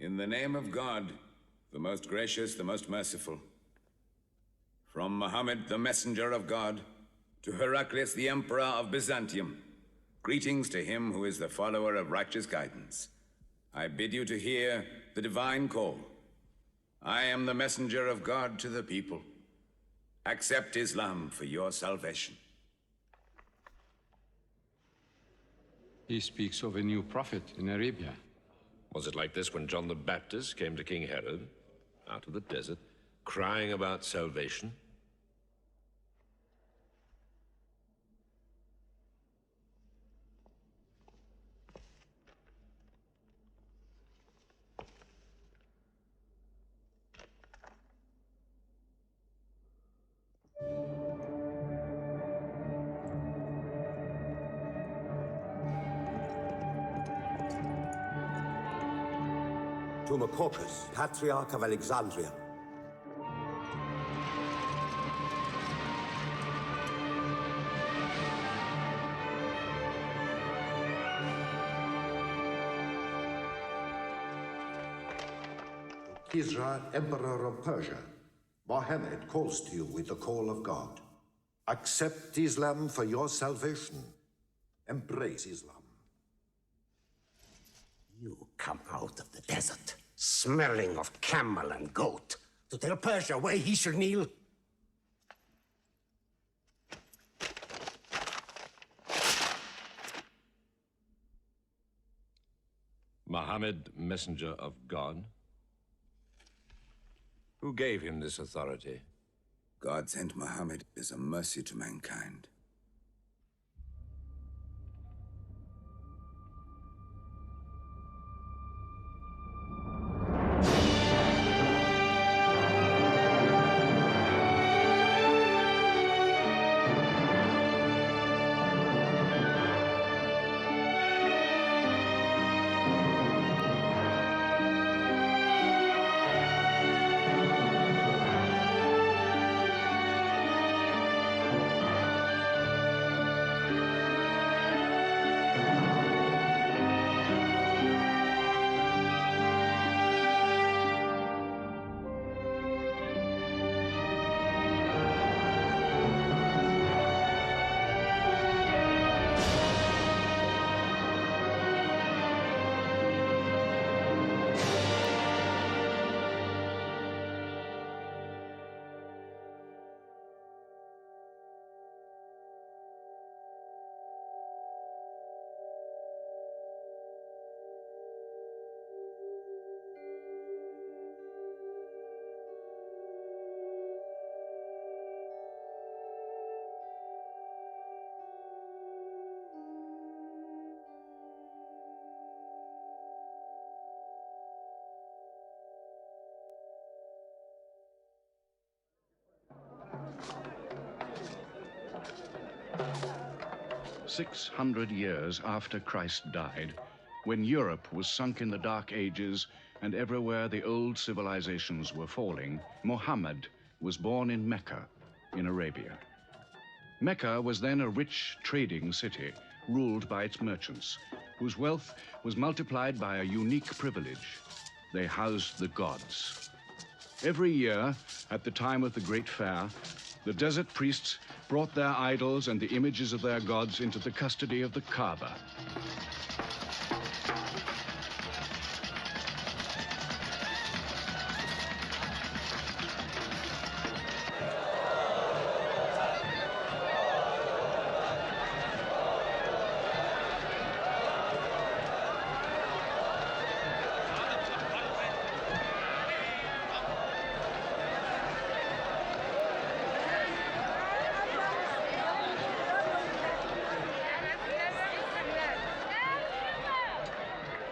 In the name of God, the most gracious, the most merciful. From Muhammad, the messenger of God, to Heraclius, the emperor of Byzantium, greetings to him who is the follower of righteous guidance. I bid you to hear the divine call. I am the messenger of God to the people. Accept Islam for your salvation. He speaks of a new prophet in Arabia. Was it like this when John the Baptist came to King Herod, out of the desert, crying about salvation? To Macaucus, Patriarch of Alexandria. To Kisra, Emperor of Persia, Mohammed calls to you with the call of God. Accept Islam for your salvation. Embrace Islam. You come out of the desert, smelling of camel and goat, to tell Persia where he should kneel? Muhammad, messenger of God? Who gave him this authority? God sent Muhammad as a mercy to mankind. "600 years after Christ died, when Europe was sunk in the Dark Ages and everywhere the old civilizations were falling, Muhammad was born in Mecca, in Arabia. Mecca was then a rich trading city ruled by its merchants, whose wealth was multiplied by a unique privilege. They housed the gods. Every year, at the time of the Great Fair, the desert priests brought their idols and the images of their gods into the custody of the Kaaba.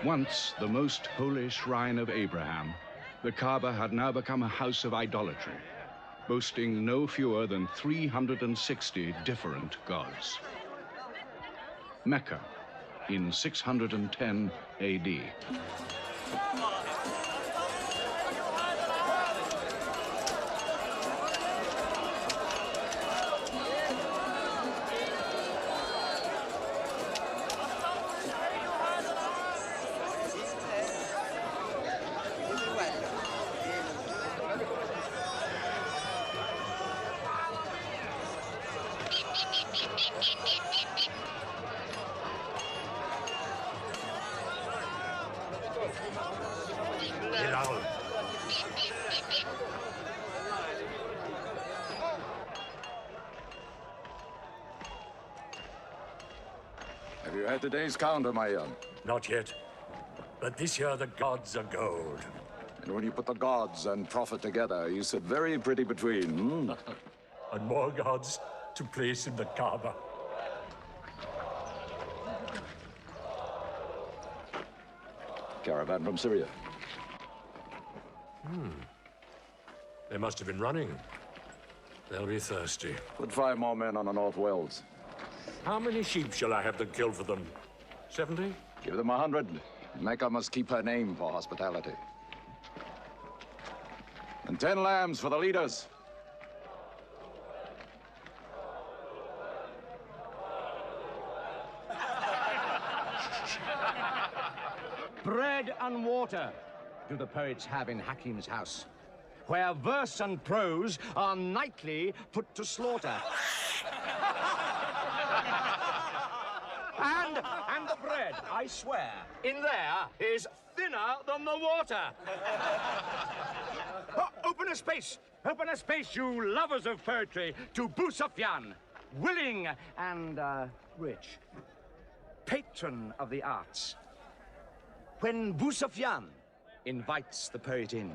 Once the most holy shrine of Abraham, the Kaaba had now become a house of idolatry, boasting no fewer than 360 different gods. Mecca, in 610 AD. had today's counter, my young. Not yet. But this year the gods are gold. And when you put the gods and profit together, you sit very pretty between, hmm? And more gods to place in the Kaaba. Caravan from Syria. They must have been running. They'll be thirsty. Put 5 more men on the North Wells. How many sheep shall I have them kill for them? 70? Give them 100. Mecca must keep her name for hospitality. And 10 lambs for the leaders. Bread and water do the poets have in Hakim's house, where verse and prose are nightly put to slaughter. And the bread, I swear, in there is thinner than the water. Open a space, you lovers of poetry, to Boussafian, willing and rich, patron of the arts. When Boussafian invites the poet in,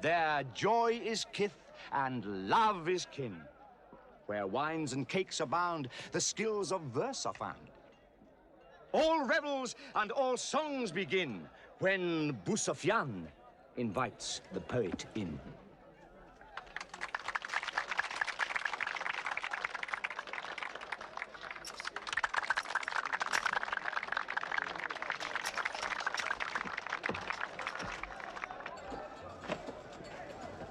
their joy is kith and love is kin. Where wines and cakes abound, the skills of verse are found. All revels and all songs begin when Boussafian invites the poet in.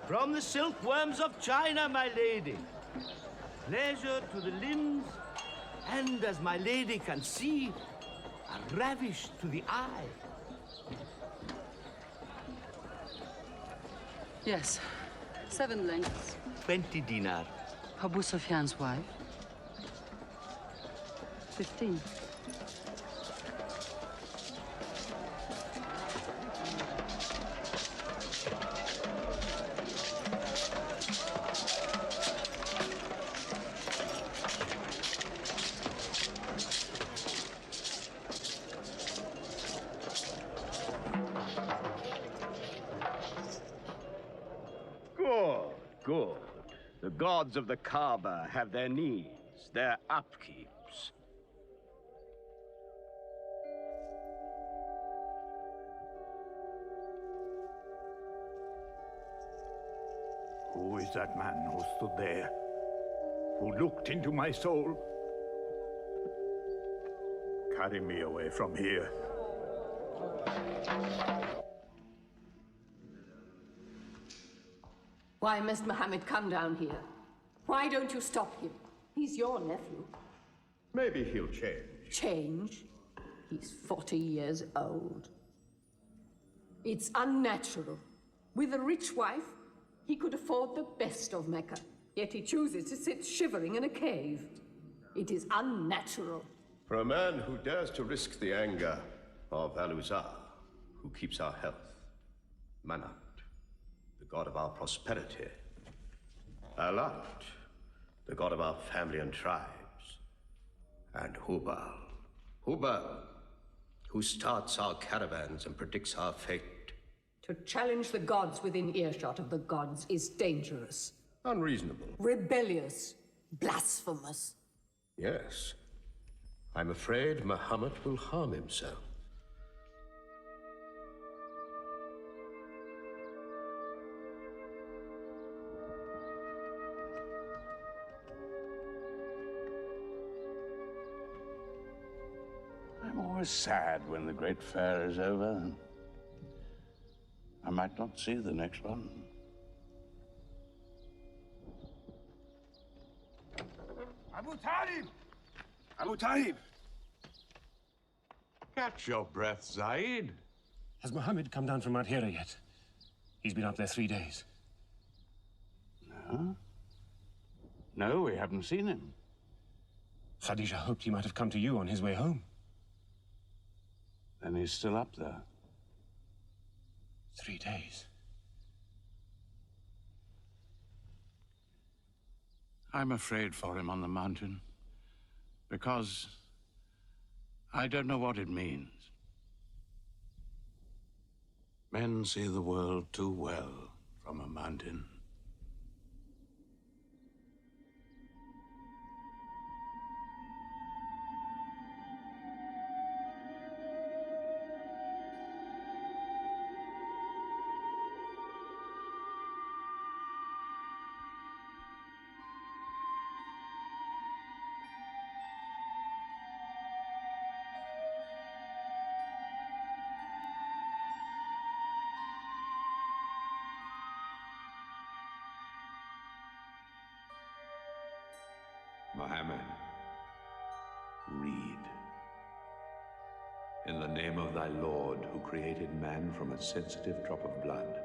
From the silkworms of China, my lady. Pleasure to the limbs, and as my lady can see, a ravish to the eye. Yes, 7 lengths. 20 dinar. Abu Sufyan's wife. 15. Good. The gods of the Kaaba have their needs, their upkeeps. Who is that man who stood there? Who looked into my soul? Carry me away from here. Why must Mohammed come down here? Why don't you stop him? He's your nephew. Maybe he'll change. Change? He's 40 years old. It's unnatural. With a rich wife, he could afford the best of Mecca. Yet he chooses to sit shivering in a cave. It is unnatural. For a man who dares to risk the anger of Al-Uzza, who keeps our health, Manat, the god of our prosperity, Alat, the god of our family and tribes, and Hubal, who starts our caravans and predicts our fate. To challenge the gods within earshot of the gods is dangerous. Unreasonable. Rebellious. Blasphemous. Yes. I'm afraid Muhammad will harm himself. I'm always sad when the great fair is over. I might not see the next one. Abu Talib! Abu Talib! Catch your breath, Zaid. Has Mohammed come down from Mount Hira yet? He's been up there 3 days. No? No, we haven't seen him. Khadija hoped he might have come to you on his way home. Then he's still up there. 3 days. I'm afraid for him on the mountain, because I don't know what it means. Men see the world too well from a mountain. Mohammed, read. In the name of thy Lord, who created man from a sensitive drop of blood,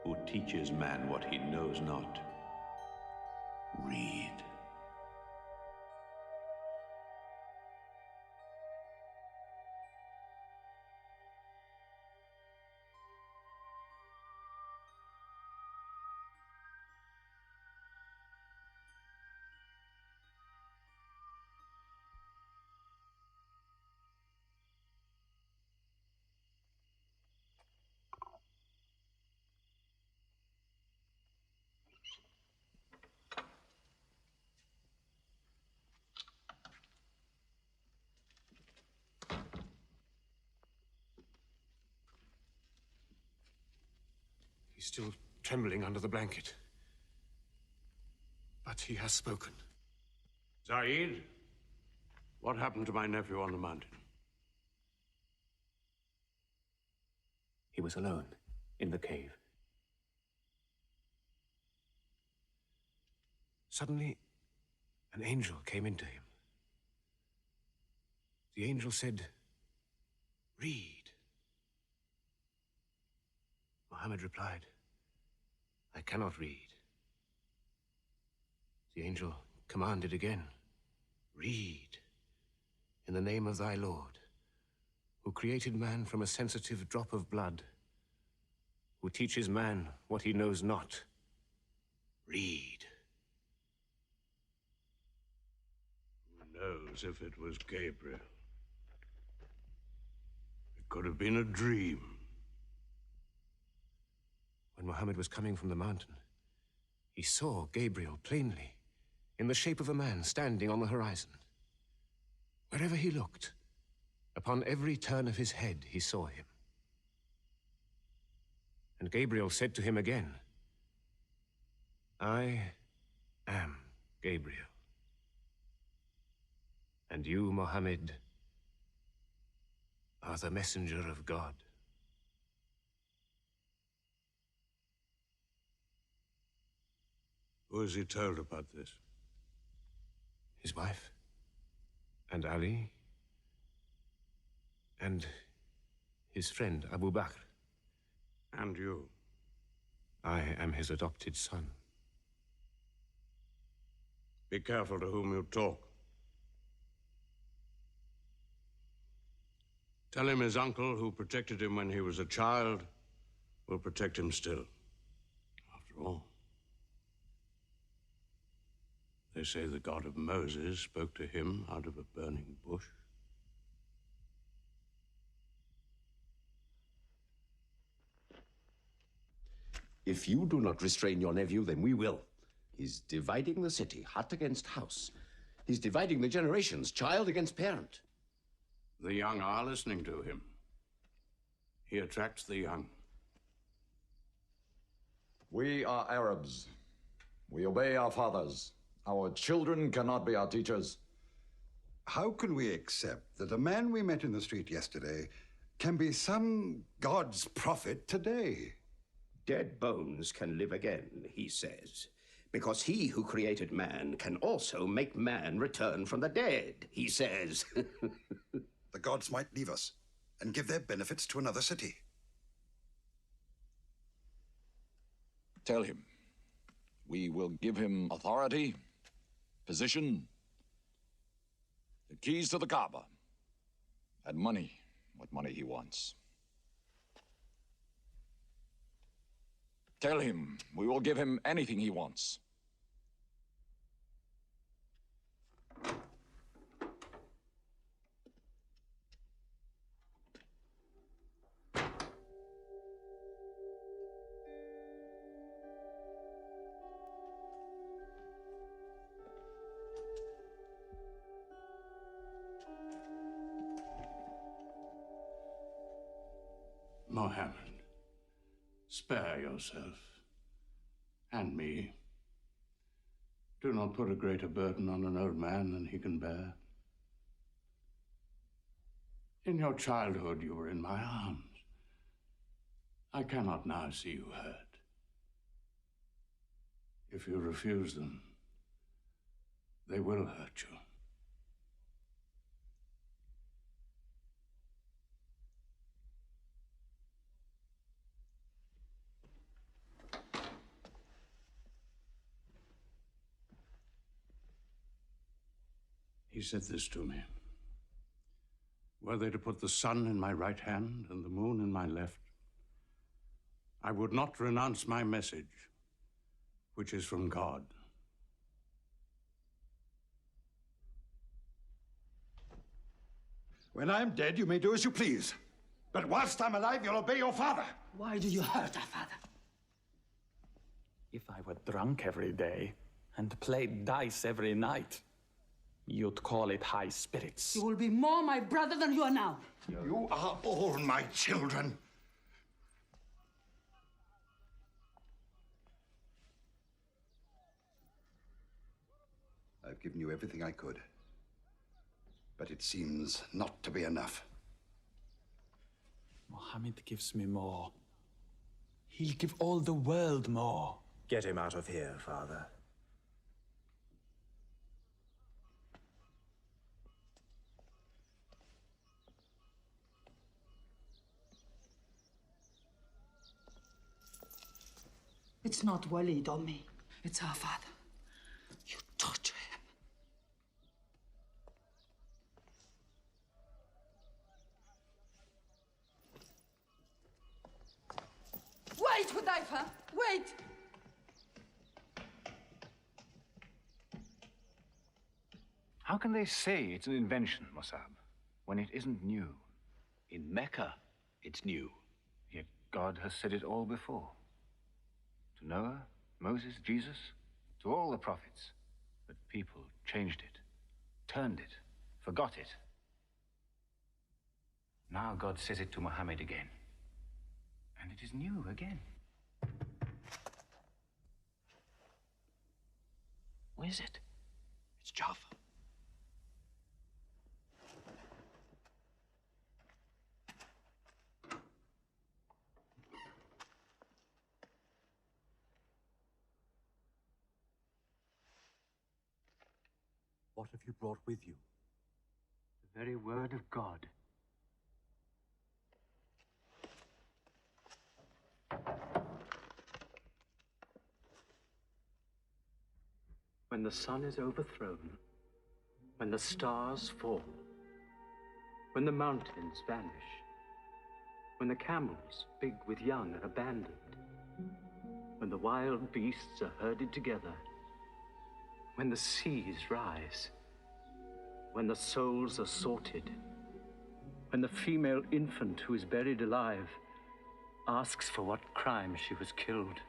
who teaches man what he knows not, read. He's still trembling under the blanket. But he has spoken. Zaid, what happened to my nephew on the mountain? He was alone in the cave. Suddenly, an angel came into him. The angel said, "Read." Mohammed replied, "I cannot read." The angel commanded again, "Read, in the name of thy Lord, who created man from a sensitive drop of blood, who teaches man what he knows not. Read." Who knows if it was Gabriel? It could have been a dream. When Mohammed was coming from the mountain, he saw Gabriel plainly, in the shape of a man standing on the horizon. Wherever he looked, upon every turn of his head, he saw him. And Gabriel said to him again, "I am Gabriel. And you, Mohammed, are the messenger of God." Who has he told about this? His wife, and Ali, and his friend Abu Bakr. And you? I am his adopted son. Be careful to whom you talk. Tell him his uncle, who protected him when he was a child, will protect him still. After all, they say the God of Moses spoke to him out of a burning bush. If you do not restrain your nephew, then we will. He's dividing the city, hut against house. He's dividing the generations, child against parent. The young are listening to him. He attracts the young. We are Arabs. We obey our fathers. Our children cannot be our teachers. How can we accept that a man we met in the street yesterday can be some God's prophet today? Dead bones can live again, he says, because he who created man can also make man return from the dead, he says. The gods might leave us and give their benefits to another city. Tell him. We will give him authority, position, the keys to the Kaaba, and money, what money he wants. Tell him we will give him anything he wants. Mohammed, spare yourself. And me. Do not put a greater burden on an old man than he can bear. In your childhood, you were in my arms. I cannot now see you hurt. If you refuse them, they will hurt you. He said this to me. Were they to put the sun in my right hand and the moon in my left, I would not renounce my message, which is from God. When I'm dead, you may do as you please. But whilst I'm alive, you'll obey your father. Why do you hurt our father? If I were drunk every day and played dice every night, you'd call it high spirits. You will be more my brother than you are now. You are all my children. I've given you everything I could. But it seems not to be enough. Mohammed gives me more. He'll give all the world more. Get him out of here, Father. It's not Walid or me. It's our father. You torture him. Wait, Hudayfa! Wait! How can they say it's an invention, Mossab, when it isn't new? In Mecca, it's new. Yet God has said it all before. To Noah, Moses, Jesus, to all the prophets. But people changed it, turned it, forgot it. Now God says it to Muhammad again. And it is new again. What is it? It's Jaffa. What have you brought with you? The very word of God. When the sun is overthrown, when the stars fall, when the mountains vanish, when the camels, big with young, are abandoned, when the wild beasts are herded together, when the seas rise, when the souls are sorted, when the female infant who is buried alive asks for what crime she was killed,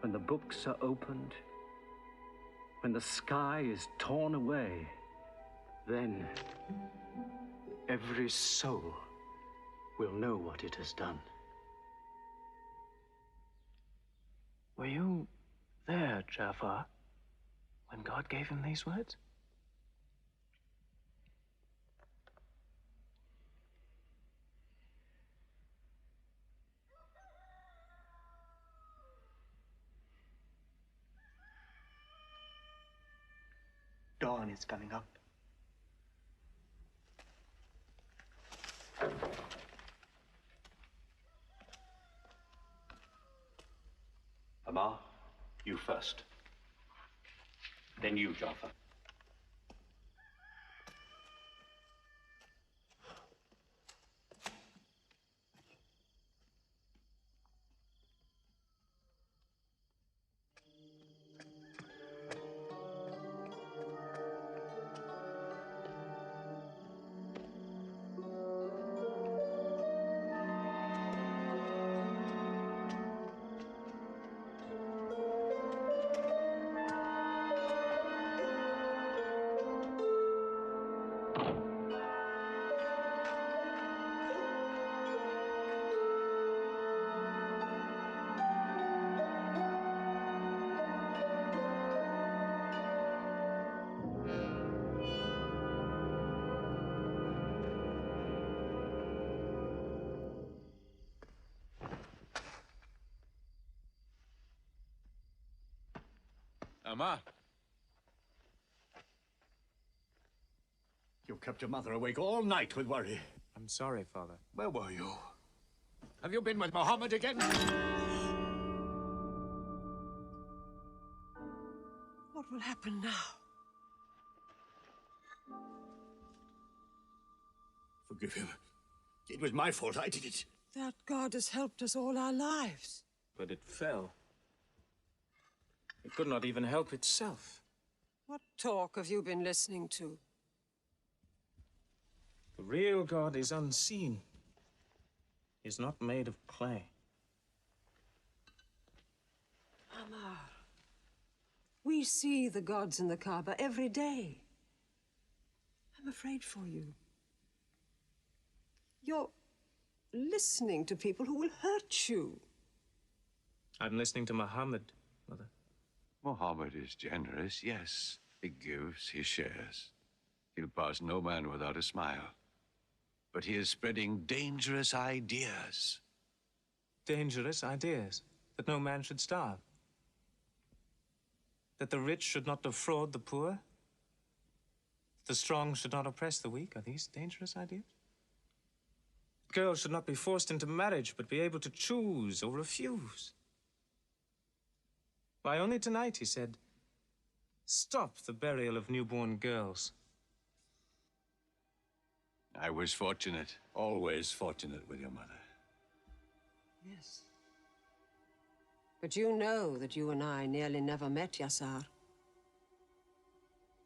when the books are opened, when the sky is torn away, then every soul will know what it has done. Were you there, Jafar, when God gave him these words? Dawn is coming up. Amar, you first. Then you, Jafar. Amma. You kept your mother awake all night with worry. I'm sorry, Father. Where were you? Have you been with Mohammed again? What will happen now? Forgive him. It was my fault. I did it. That God has helped us all our lives. But it fell. It could not even help itself. What talk have you been listening to? The real God is unseen. He is not made of clay. Amar, we see the gods in the Kaaba every day. I'm afraid for you. You're listening to people who will hurt you. I'm listening to Muhammad, Mother. Mohammed is generous, yes. He gives, he shares. He'll pass no man without a smile. But he is spreading dangerous ideas. Dangerous ideas? That no man should starve? That the rich should not defraud the poor? That the strong should not oppress the weak? Are these dangerous ideas? Girls should not be forced into marriage, but be able to choose or refuse. Why, only tonight he said, stop the burial of newborn girls. I was fortunate, always fortunate with your mother. Yes. But you know that you and I nearly never met, Yassar.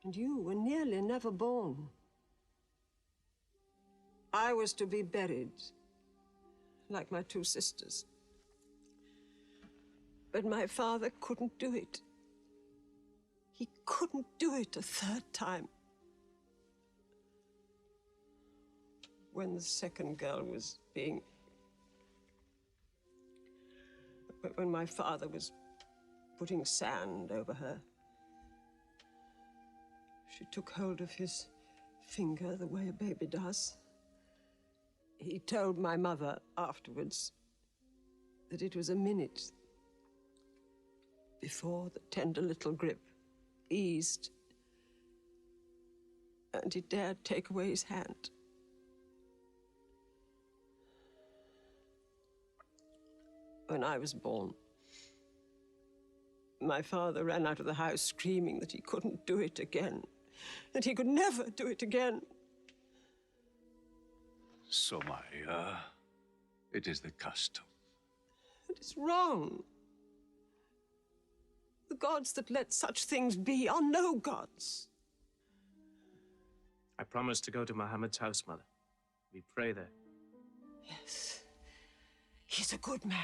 And you were nearly never born. I was to be buried, like my two sisters. But my father couldn't do it. He couldn't do it a third time. When the second girl was being... When my father was putting sand over her, she took hold of his finger the way a baby does. He told my mother afterwards that it was a minute before the tender little grip eased and he dared take away his hand. When I was born, my father ran out of the house screaming that he couldn't do it again, that he could never do it again. So, Maria, it is the custom. It is wrong. The gods that let such things be are no gods. I promised to go to Muhammad's house, Mother. We pray there. Yes. He's a good man.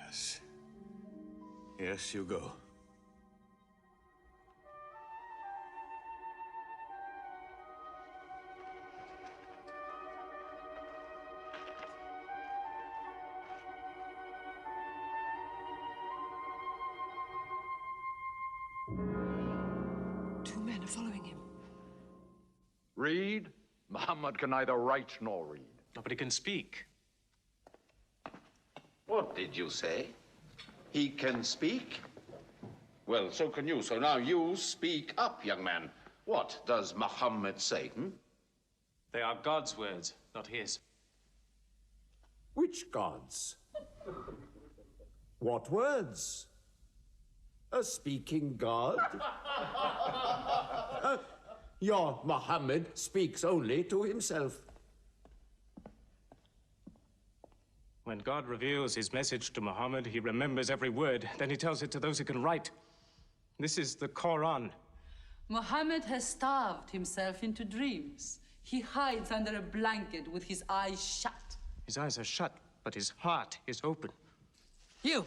Yes. Yes, you go. Two men are following him. Read? Muhammad can neither write nor read. Nobody can speak. What did you say? He can speak? Well, so can you. So now you speak up, young man. What does Muhammad say, They are God's words, not his. Which gods? What words? A speaking God? Your Muhammad speaks only to himself. When God reveals his message to Muhammad, he remembers every word. Then he tells it to those who can write. This is the Quran. Muhammad has starved himself into dreams. He hides under a blanket with his eyes shut. His eyes are shut, but his heart is open. You,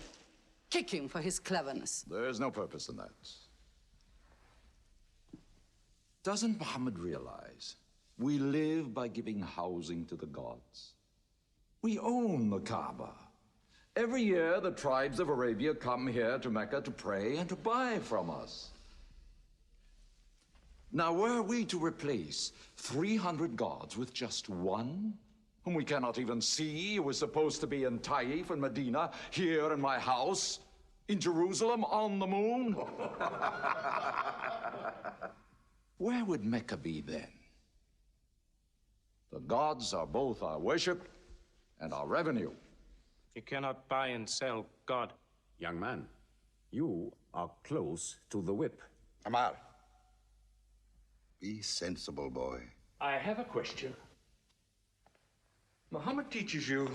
kick him for his cleverness. There's no purpose in that. Doesn't Muhammad realize we live by giving housing to the gods? We own the Kaaba. Every year, the tribes of Arabia come here to Mecca to pray and to buy from us. Now, were we to replace 300 gods with just one, whom we cannot even see, who is supposed to be in Taif and Medina, here in my house, in Jerusalem, on the moon? Where would Mecca be then? The gods are both our worship and our revenue. You cannot buy and sell God. Young man, you are close to the whip. Amar. Be sensible, boy. I have a question. Muhammad teaches you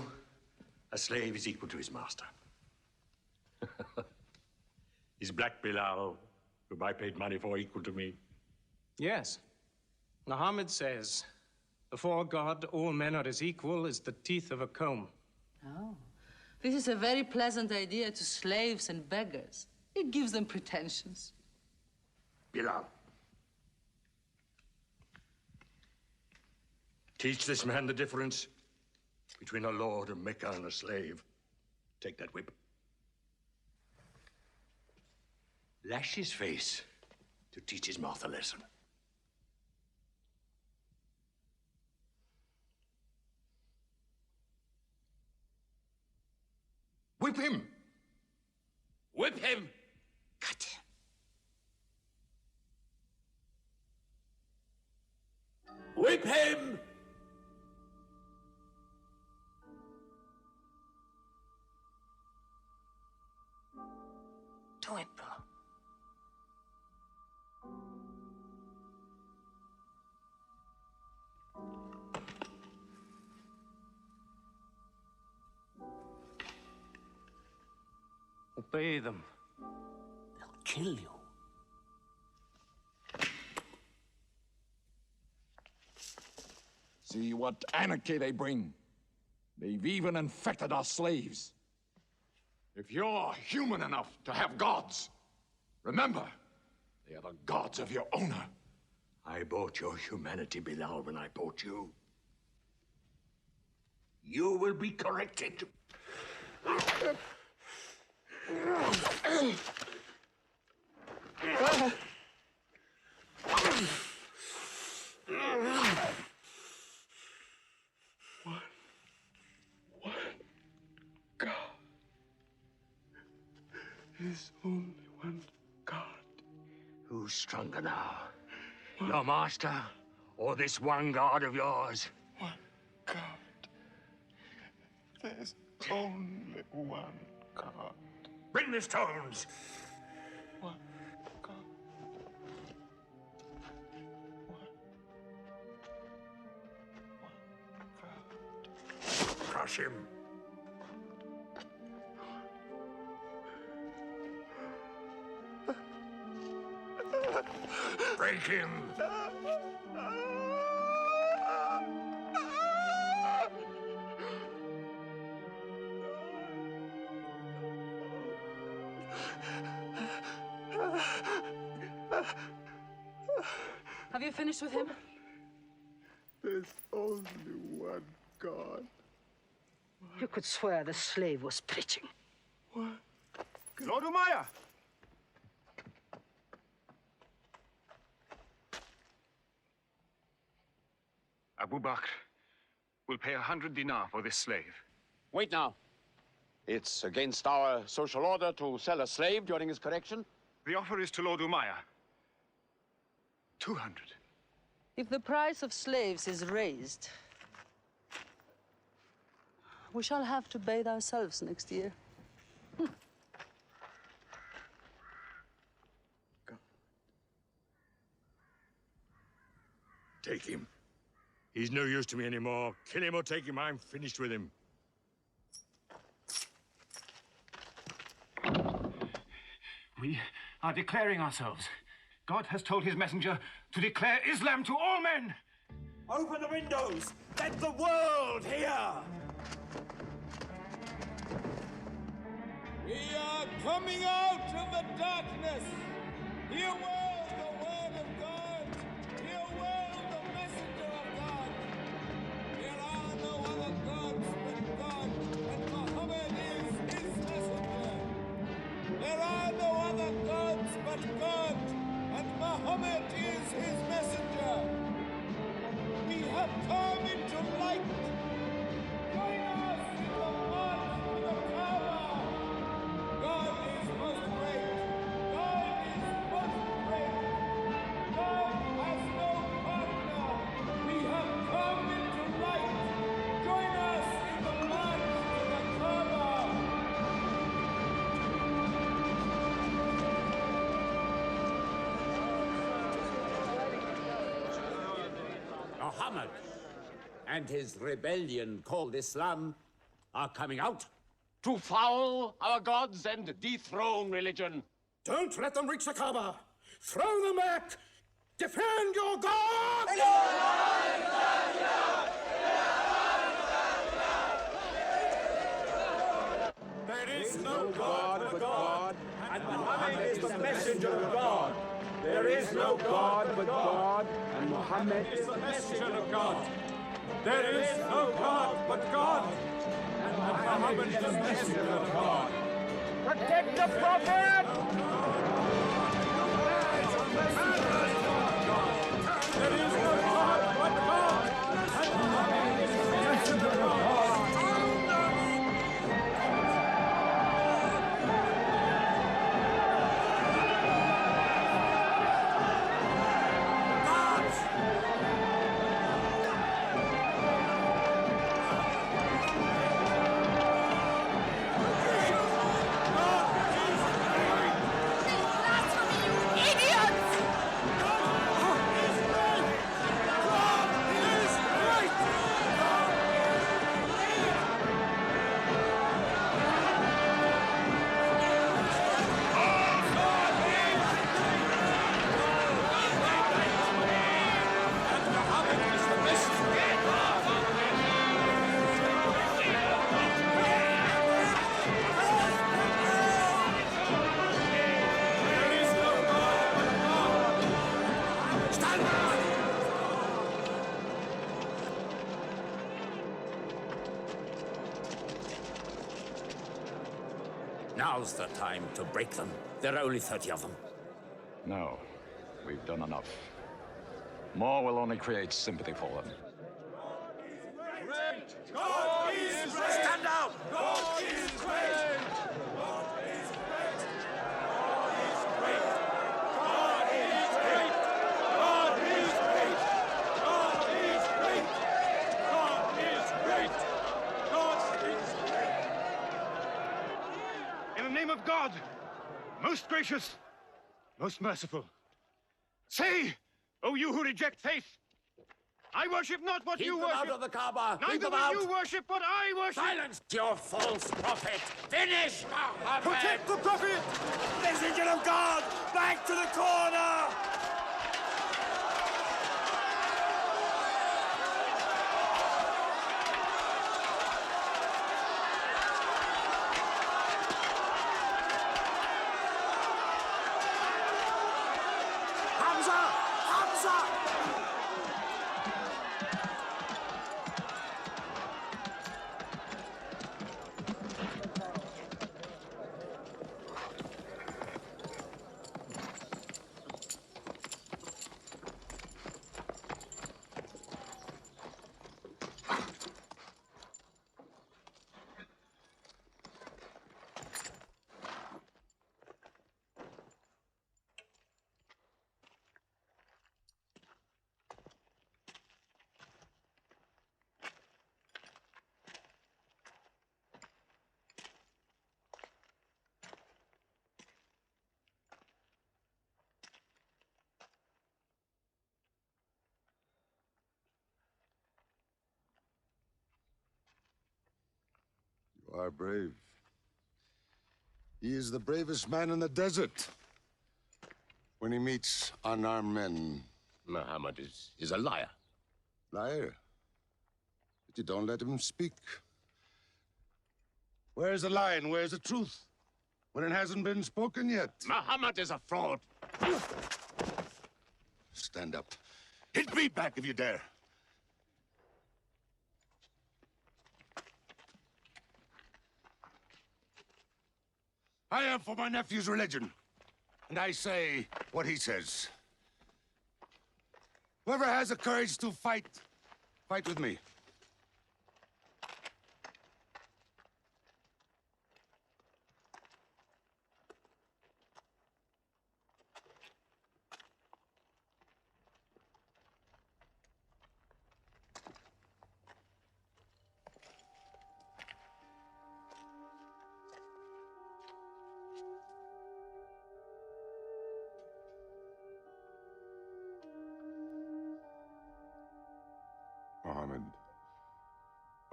a slave is equal to his master. Is Black Bilal, whom I paid money for, equal to me? Yes. Muhammad says, before God, all men are as equal as the teeth of a comb. Oh, this is a very pleasant idea to slaves and beggars. It gives them pretensions. Bilal. Teach this man the difference between a lord of Mecca and a slave. Take that whip. Lash his face to teach his mouth a lesson. Whip him! Whip him! Cut him. Whip him! Do it, bro. Obey them. They'll kill you. See what anarchy they bring. They've even infected our slaves. If you're human enough to have gods, remember, they are the gods of your owner. I bought your humanity, Bilal, when I bought you. You will be corrected. There's only one God. Who's stronger now? Your master, or this one God of yours? One God. There's only one God. Bring the stones! One God. Crush him. Break him. Have you finished with him? There's only one God. You could swear the slave was preaching. What? Lord Umayyah! Abu Bakr will pay 100 dinar for this slave. Wait now. It's against our social order to sell a slave during his correction. The offer is to Lord Umayyah. 200. If the price of slaves is raised, we shall have to bathe ourselves next year. Take him. He's no use to me anymore. Kill him or take him. I'm finished with him. We are declaring ourselves. God has told his messenger to declare Islam to all men. Open the windows! Let the world hear! We are coming out of the darkness. Hear well the word of God. Hear well the messenger of God. There are no other gods but God, and Muhammad is his messenger. There are no other gods but God, and Muhammad is his messenger. We have come into light, Muhammad and his rebellion called Islam are coming out to foul our gods and dethrone religion. Don't let them reach the Kaaba. Throw them back. Defend your God! There is no God but God, and Muhammad is the messenger of God. There is no God but God, and Muhammad is the messenger of God. There is no God but God, and Muhammad is the messenger of God. Protect the Prophet! There is no God but God, and Muhammad is the messenger of God. Now's the time to break them. There are only 30 of them. No, we've done enough. More will only create sympathy for them. God is great! Stand down! God is great! God is great! God is great! God is great! God is great! God is great! God is great! In the name of God, most gracious, most merciful, say, O you who reject faith, I worship not what you worship. Keep them out of the Kaaba! Keep Neither them will out! you worship what I worship. Silence your false prophet! Finish Muhammad! Protect the prophet! Messenger of God, back to the corner! You are brave. He is the bravest man in the desert. When he meets unarmed men. Muhammad is a liar. Liar? But you don't let him speak. Where's the lie and where's the truth? When it hasn't been spoken yet. Muhammad is a fraud. Stand up. Hit me back if you dare. I am for my nephew's religion, and I say what he says. Whoever has the courage to fight, fight with me.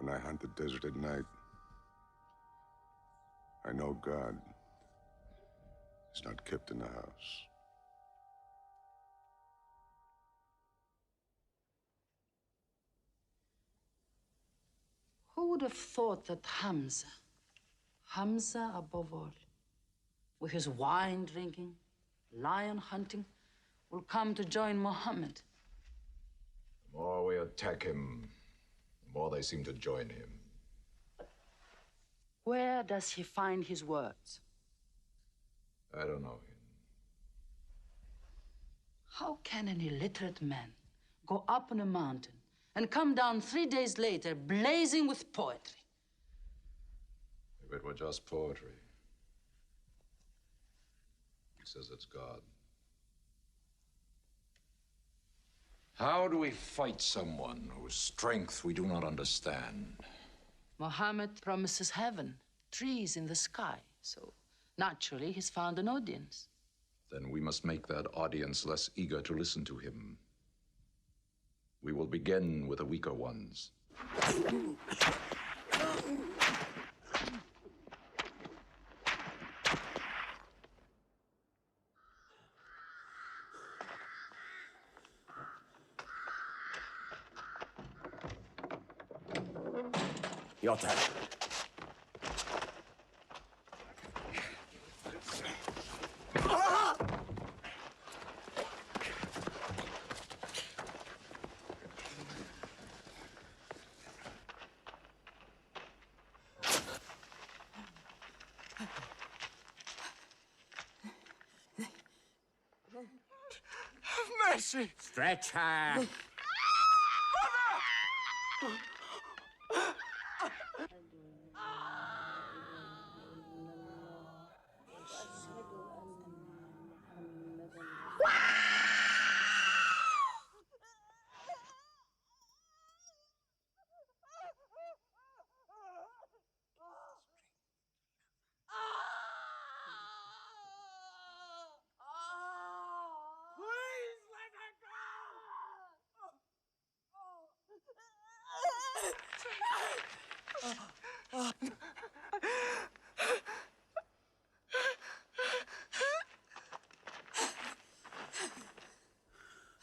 When I hunt the desert at night, I know God is not kept in the house. Who would have thought that Hamza above all, with his wine drinking, lion hunting, will come to join Muhammad? The more we attack him, the more they seem to join him. Where does he find his words? I don't know. How can an illiterate man go up on a mountain and come down 3 days later blazing with poetry? If it were just poetry. He says it's God. How do we fight someone whose strength we do not understand? Muhammad promises heaven, trees in the sky, so naturally he's found an audience. Then we must make that audience less eager to listen to him. We will begin with the weaker ones. Your turn. Have mercy! Stretch her!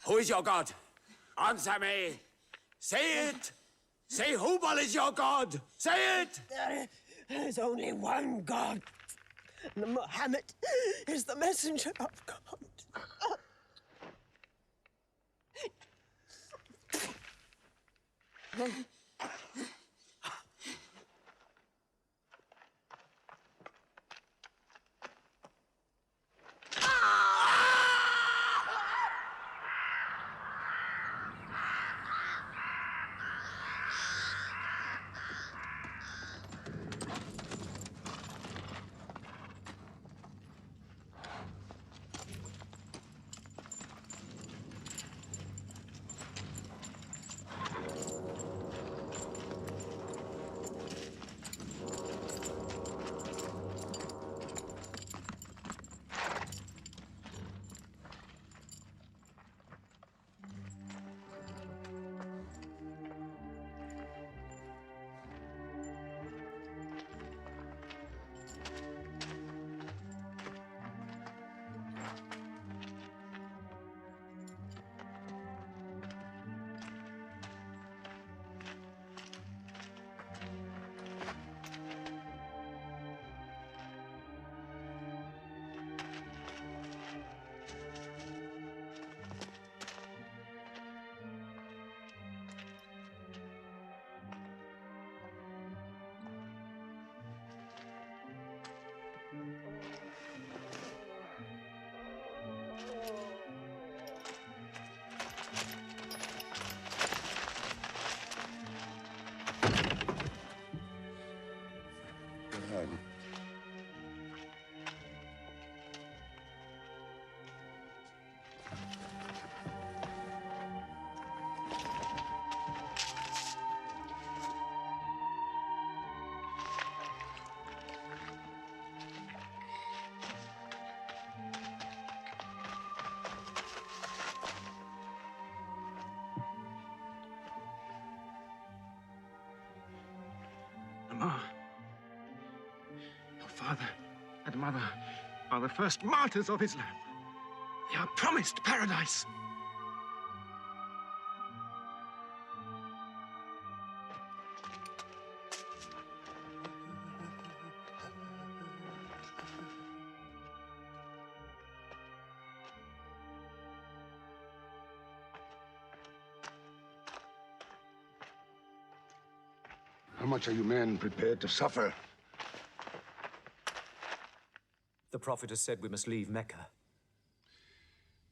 Who is your God? Answer me. Say it. Say Hubal is your God. Say it. There is only one God. And Muhammad is the messenger of God. father and mother are the first martyrs of Islam. They are promised paradise. How much are you men prepared to suffer? The Prophet has said we must leave Mecca.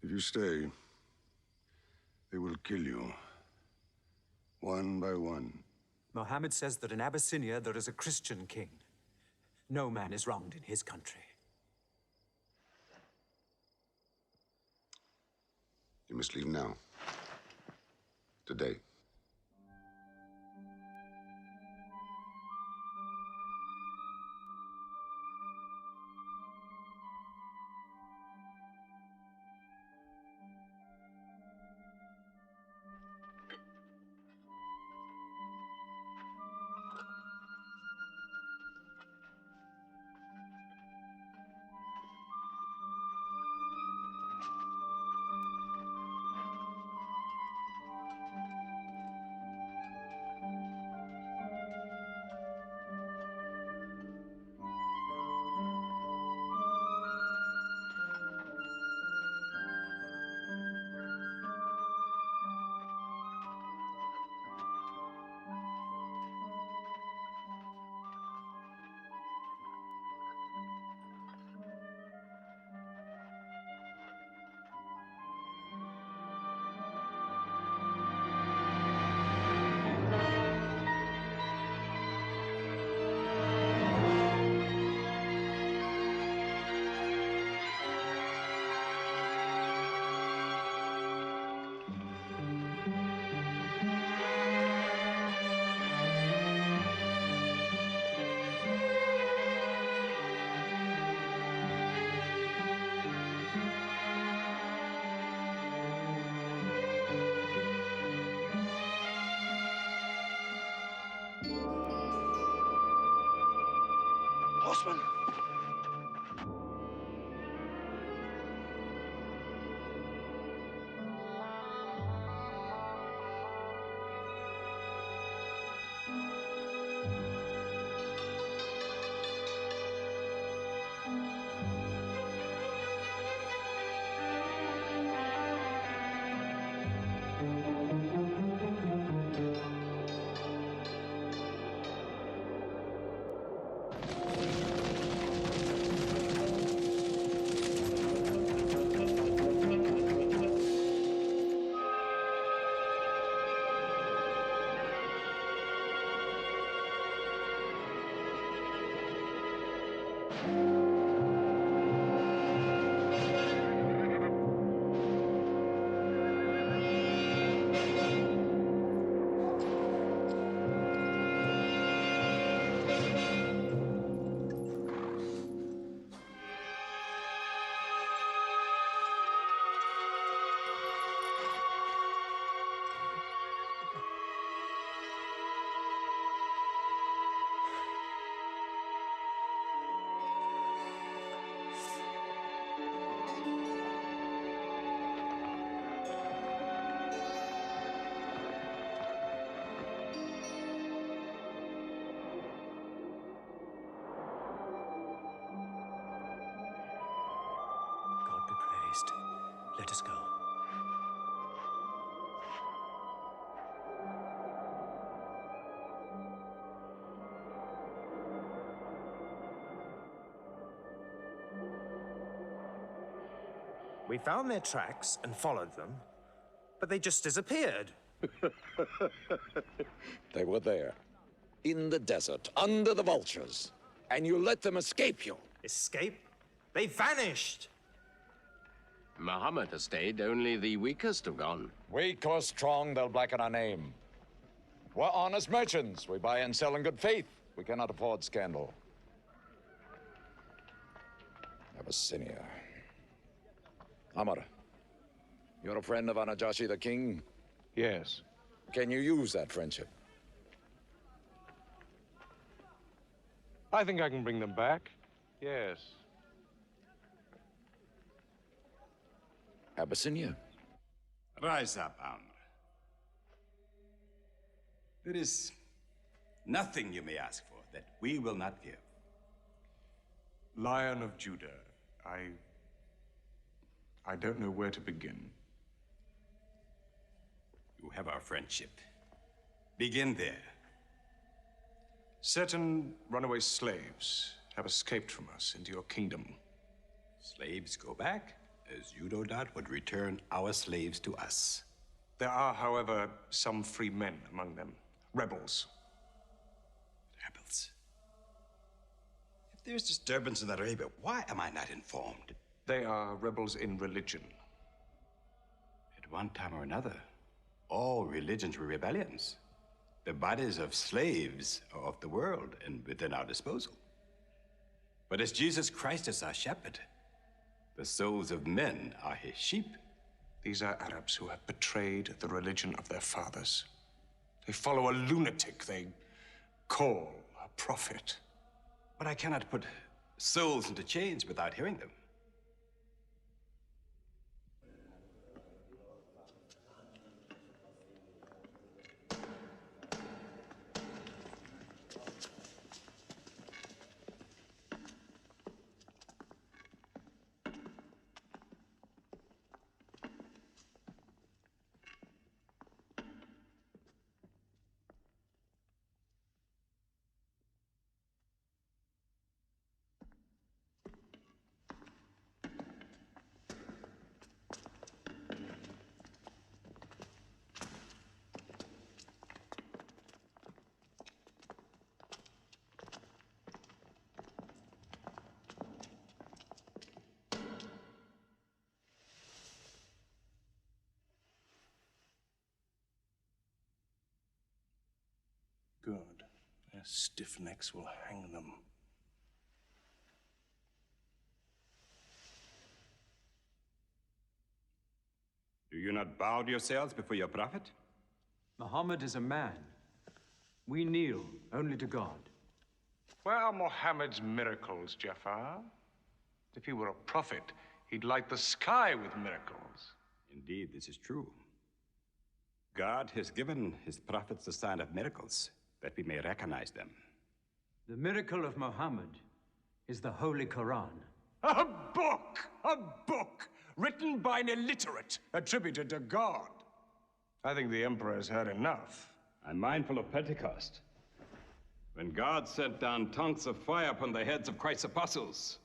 If you stay, they will kill you. One by one. Mohammed says that in Abyssinia there is a Christian king. No man is wronged in his country. You must leave now. Today. Horseman! Let us go. We found their tracks and followed them, but they just disappeared. They were there, in the desert, under the vultures, and you let them escape you. Escape? They vanished! Muhammad has stayed, only the weakest have gone. Weak or strong, they'll blacken our name. We're honest merchants. We buy and sell in good faith. We cannot afford scandal. Abyssinia. Amar, you're a friend of Anajashi the king? Yes. Can you use that friendship? I think I can bring them back. Yes. Abyssinia. Rise up, André. There is nothing you may ask for that we will not give. Lion of Judah, I don't know where to begin. You have our friendship. Begin there. Certain runaway slaves have escaped from us into your kingdom. Slaves go back, as you no doubt would return our slaves to us. There are, however, some free men among them. Rebels. Rebels? If there's disturbance in Arabia, why am I not informed? They are rebels in religion. At one time or another, all religions were rebellions. The bodies of slaves are of the world and within our disposal. But as Jesus Christ is our shepherd, the souls of men are his sheep. These are Arabs who have betrayed the religion of their fathers. They follow a lunatic they call a prophet. But I cannot put souls into chains without hearing them. Good. Their stiff necks will hang them. Do you not bow yourselves before your prophet? Muhammad is a man. We kneel only to God. Where are Mohammed's miracles, Jafar? If he were a prophet, he'd light the sky with miracles. Indeed, this is true. God has given his prophets the sign of miracles, that we may recognize them. The miracle of Muhammad is the Holy Quran. A book! A book! Written by an illiterate, attributed to God. I think the Emperor has heard enough. I'm mindful of Pentecost, when God sent down tongues of fire upon the heads of Christ's apostles,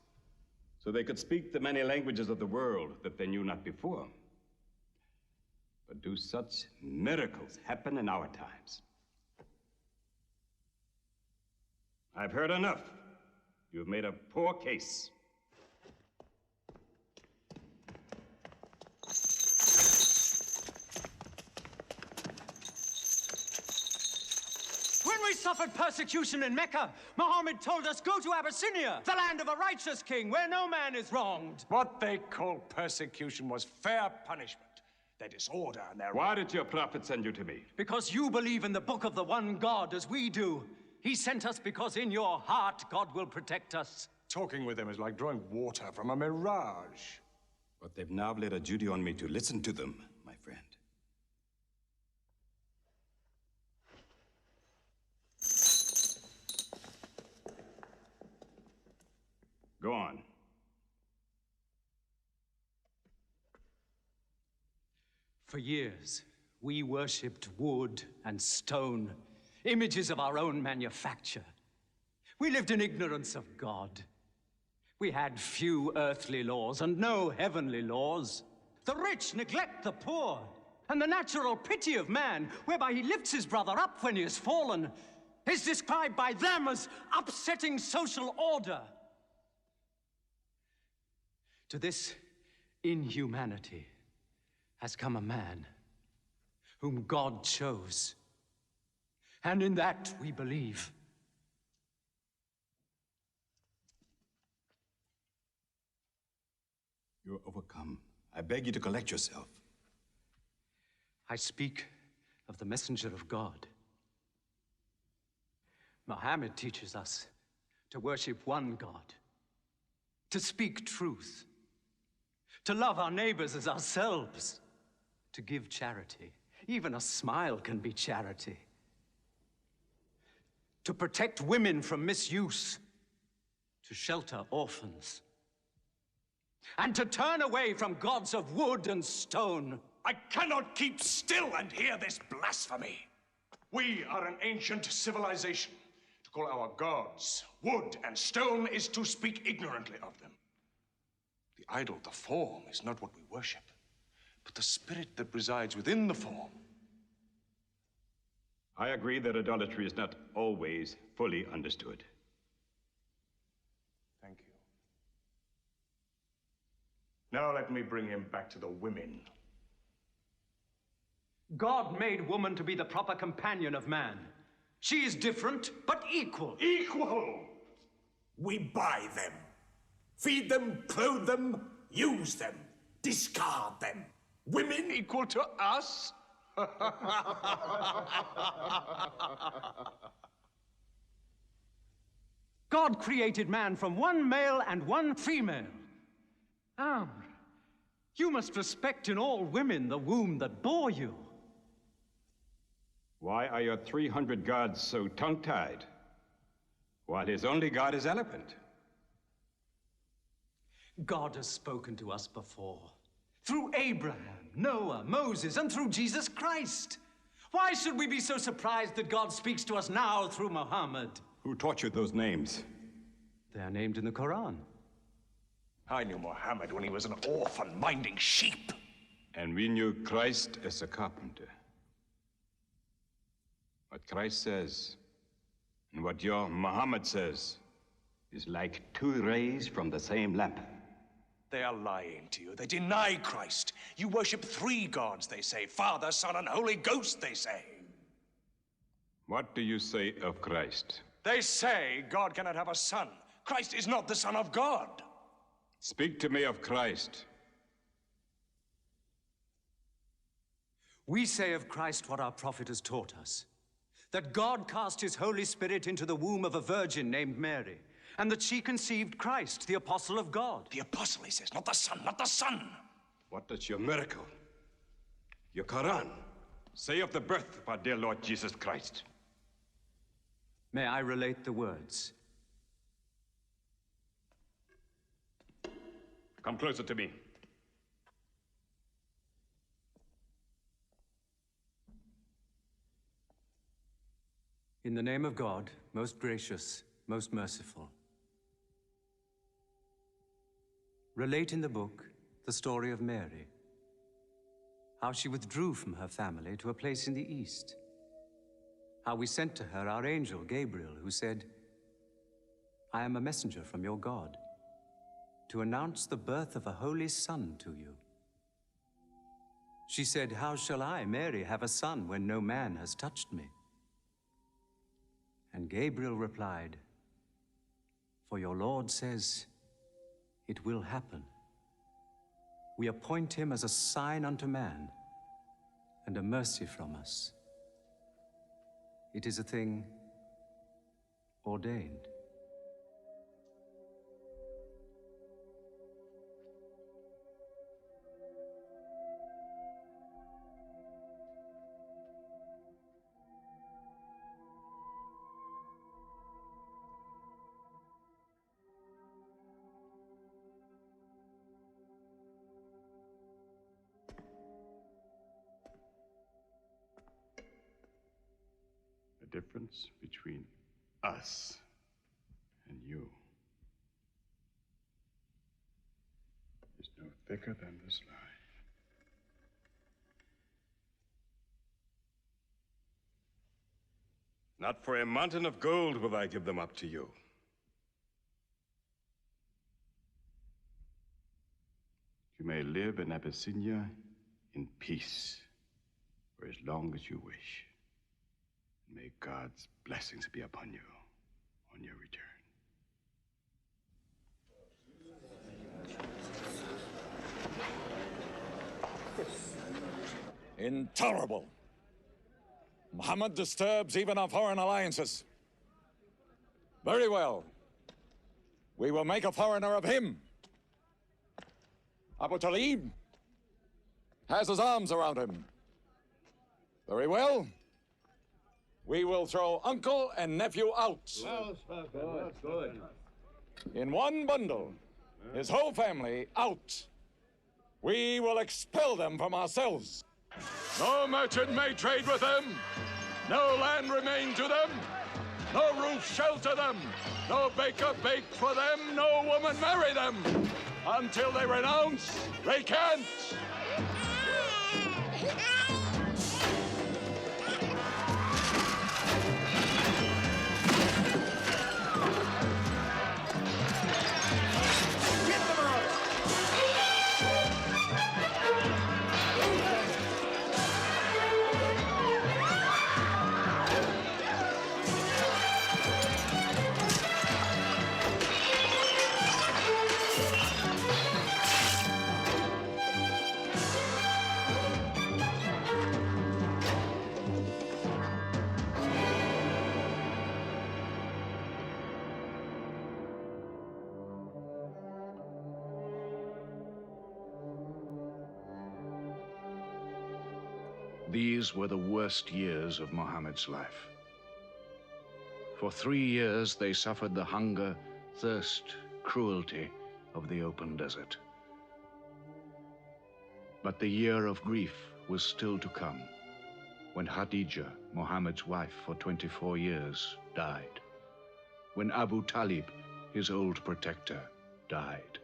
so they could speak the many languages of the world that they knew not before. But do such miracles happen in our times? I've heard enough. You've made a poor case. When we suffered persecution in Mecca, Muhammad told us, go to Abyssinia, the land of a righteous king, where no man is wronged. What they call persecution was fair punishment. Their disorder and their... Why did your prophet send you to me? Because you believe in the book of the one God as we do. He sent us because in your heart God will protect us. Talking with them is like drawing water from a mirage. But they've now laid a duty on me to listen to them, my friend. Go on. For years, we worshipped wood and stone, images of our own manufacture. We lived in ignorance of God. We had few earthly laws and no heavenly laws. The rich neglect the poor, and the natural pity of man, whereby he lifts his brother up when he has fallen, is described by them as upsetting social order. To this inhumanity has come a man whom God chose. And in that we believe. You're overcome. I beg you to collect yourself. I speak of the messenger of God. Muhammad teaches us to worship one God, to speak truth, to love our neighbors as ourselves, to give charity. Even a smile can be charity. To protect women from misuse, to shelter orphans, and to turn away from gods of wood and stone. I cannot keep still and hear this blasphemy. We are an ancient civilization. To call our gods wood and stone is to speak ignorantly of them. The idol, the form, is not what we worship, but the spirit that resides within the form. I agree that idolatry is not always fully understood. Thank you. Now let me bring him back to the women. God made woman to be the proper companion of man. She is different, but equal. Equal! We buy them. Feed them, clothe them, use them, discard them. Women equal to us? God created man from one male and one female. You must respect in all women the womb that bore you. Why are your 300 gods so tongue-tied, while his only god is eloquent? God has spoken to us before, through Abraham, Noah, Moses, and through Jesus Christ. Why should we be so surprised that God speaks to us now through Muhammad? Who taught you those names? They are named in the Quran. I knew Muhammad when he was an orphan minding sheep. And we knew Christ as a carpenter. What Christ says and what your Muhammad says is like two rays from the same lamp. They are lying to you. They deny Christ. You worship three gods, they say. Father, Son, and Holy Ghost, they say. What do you say of Christ? They say God cannot have a son. Christ is not the Son of God. Speak to me of Christ. We say of Christ what our prophet has taught us. That God cast his Holy Spirit into the womb of a virgin named Mary, and that she conceived Christ, the apostle of God. The apostle, he says, not the son, not the son. What does your miracle, your Quran, say of the birth of our dear Lord Jesus Christ? May I relate the words? Come closer to me. In the name of God, most gracious, most merciful. Relate in the book the story of Mary, how she withdrew from her family to a place in the east, how we sent to her our angel Gabriel, who said, I am a messenger from your God, to announce the birth of a holy son to you. She said, how shall I, Mary, have a son when no man has touched me? And Gabriel replied, for your Lord says, it will happen. We appoint him as a sign unto man, and a mercy from us. It is a thing ordained. The difference between us and you is no thicker than this lie. Not for a mountain of gold will I give them up to you. You may live in Abyssinia in peace for as long as you wish. May God's blessings be upon you on your return. Intolerable. Muhammad disturbs even our foreign alliances. Very well. We will make a foreigner of him. Abu Talib has his arms around him. Very well. We will throw uncle and nephew out. Good. In one bundle, his whole family out. We will expel them from ourselves. No merchant may trade with them. No land remain to them. No roof shelter them. No baker bake for them. No woman marry them. Until they renounce, they can't. These were the worst years of Mohammed's life. For 3 years, they suffered the hunger, thirst, cruelty of the open desert. But the year of grief was still to come, when Khadija, Mohammed's wife for 24 years, died. When Abu Talib, his old protector, died.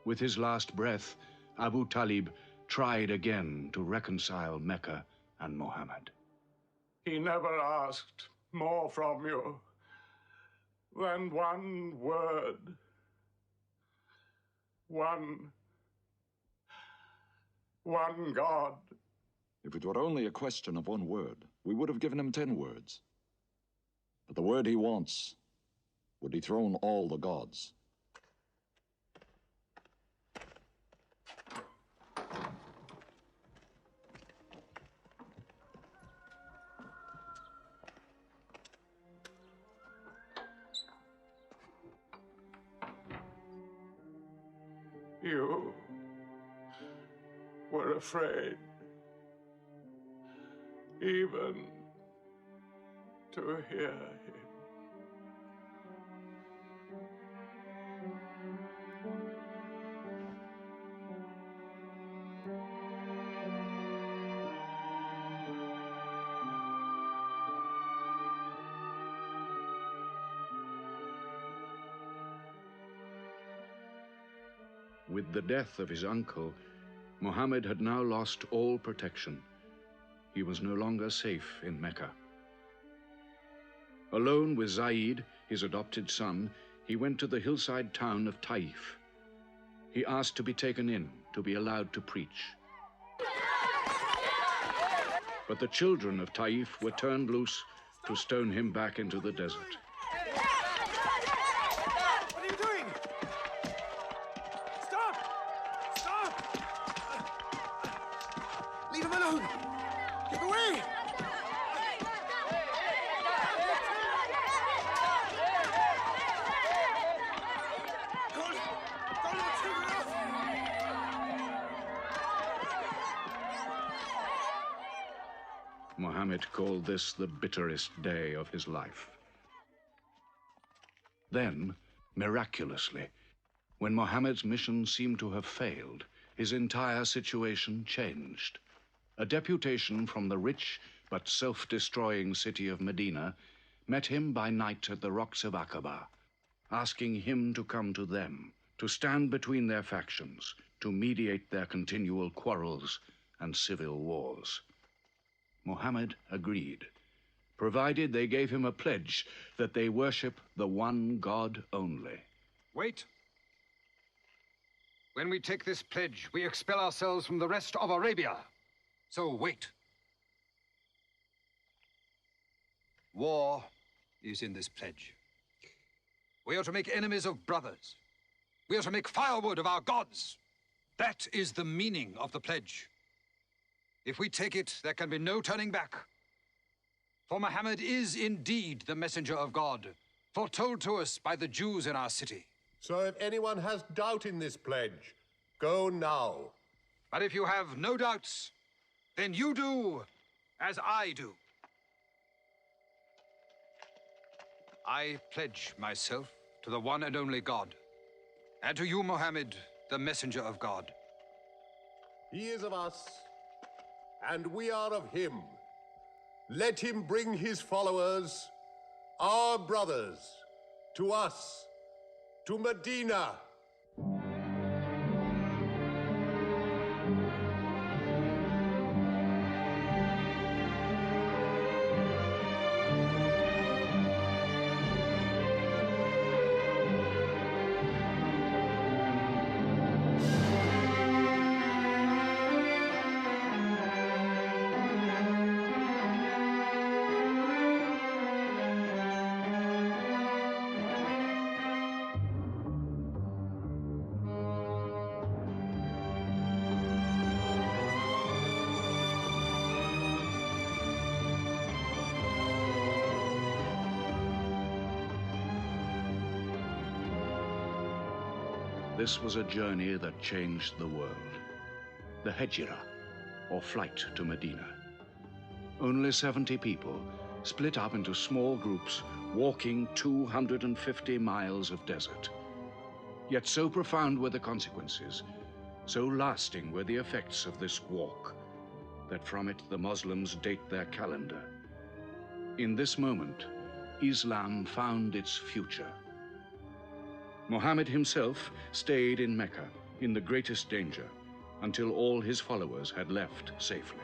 With his last breath, Abu Talib tried again to reconcile Mecca and Mohammed. He never asked more from you than one word. One God. If it were only a question of one word, we would have given him 10 words. But the word he wants would dethrone all the gods. You were afraid even to hear him. With the death of his uncle, Mohammed had now lost all protection. He was no longer safe in Mecca. Alone with Zaid, his adopted son, he went to the hillside town of Taif. He asked to be taken in, to be allowed to preach. But the children of Taif were turned loose to stone him back into the desert. What are you doing? Stop! Stop! Leave him alone! Get away! Mohammed called this the bitterest day of his life. Then, miraculously, when Mohammed's mission seemed to have failed, his entire situation changed. A deputation from the rich but self-destroying city of Medina met him by night at the rocks of Aqaba, asking him to come to them, to stand between their factions, to mediate their continual quarrels and civil wars. Mohammed agreed, provided they gave him a pledge that they worship the one God only. Wait. When we take this pledge, we expel ourselves from the rest of Arabia. So wait. War is in this pledge. We are to make enemies of brothers. We are to make firewood of our gods. That is the meaning of the pledge. If we take it, there can be no turning back. For Muhammad is indeed the messenger of God, foretold to us by the Jews in our city. So if anyone has doubt in this pledge, go now. But if you have no doubts, then you do as I do. I pledge myself to the one and only God, and to you, Mohammed, the messenger of God. He is of us, and we are of him. Let him bring his followers, our brothers, to us, to Medina. This was a journey that changed the world. The Hejira, or flight to Medina. Only 70 people, split up into small groups, walking 250 miles of desert. Yet so profound were the consequences, so lasting were the effects of this walk, that from it the Muslims date their calendar. In this moment, Islam found its future. Mohammed himself stayed in Mecca in the greatest danger until all his followers had left safely.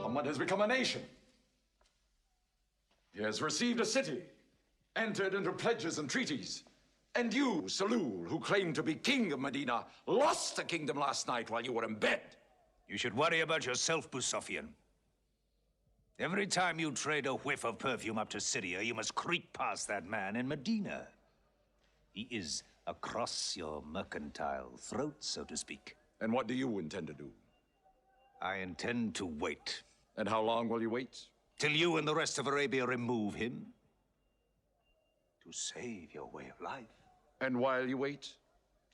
Muhammad has become a nation. He has received a city, entered into pledges and treaties. And you, Salul, who claimed to be king of Medina, lost the kingdom last night while you were in bed. You should worry about yourself, Moustapha. Every time you trade a whiff of perfume up to Syria, you must creep past that man in Medina. He is across your mercantile throat, so to speak. And what do you intend to do? I intend to wait. And how long will you wait? Till you and the rest of Arabia remove him. To save your way of life. And while you wait?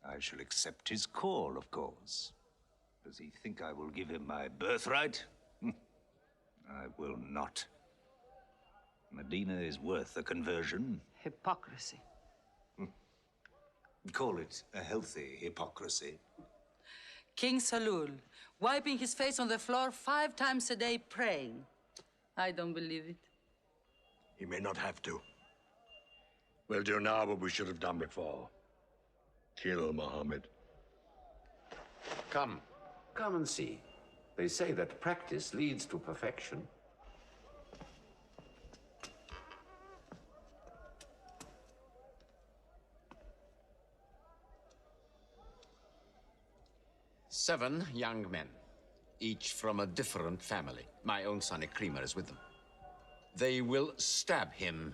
I shall accept his call, of course. Does he think I will give him my birthright? I will not. Medina is worth a conversion. Hypocrisy. Call it a healthy hypocrisy. King Salul, wiping his face on the floor 5 times a day, praying. I don't believe it. He may not have to. We'll do now what we should have done before. Kill Mohammed. Come and see. They say that practice leads to perfection. Seven young men, each from a different family. My own son, Ikrima, is with them. They will stab him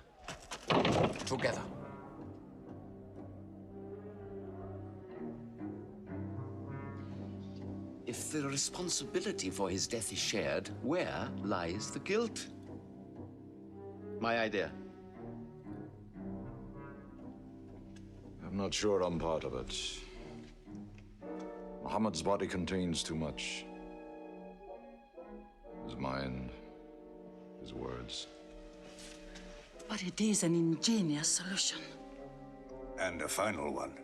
together. If the responsibility for his death is shared, where lies the guilt? My idea. I'm not sure I'm part of it. Muhammad's body contains too much. His mind, his words. But it is an ingenious solution. And a final one.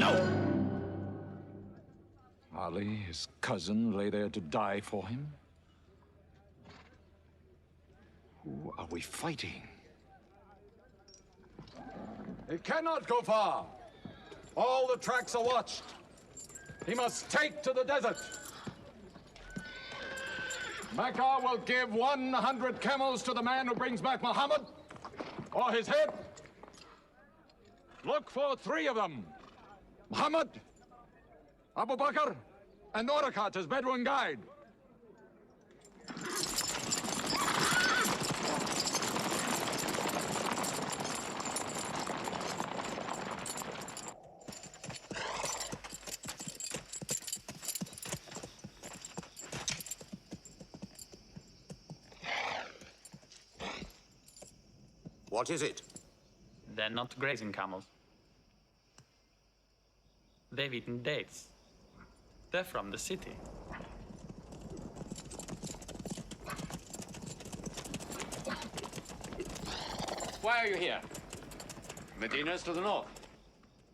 No! Ali, his cousin, lay there to die for him? Who are we fighting? He cannot go far. All the tracks are watched. He must take to the desert. Mecca will give 100 camels to the man who brings back Muhammad, or his head. Look for 3 of them. Muhammad, Abu Bakr, and Orakat as Bedouin guide. What is it? They're not grazing camels. They've eaten dates. They're from the city. Why are you here? Medina's to the north.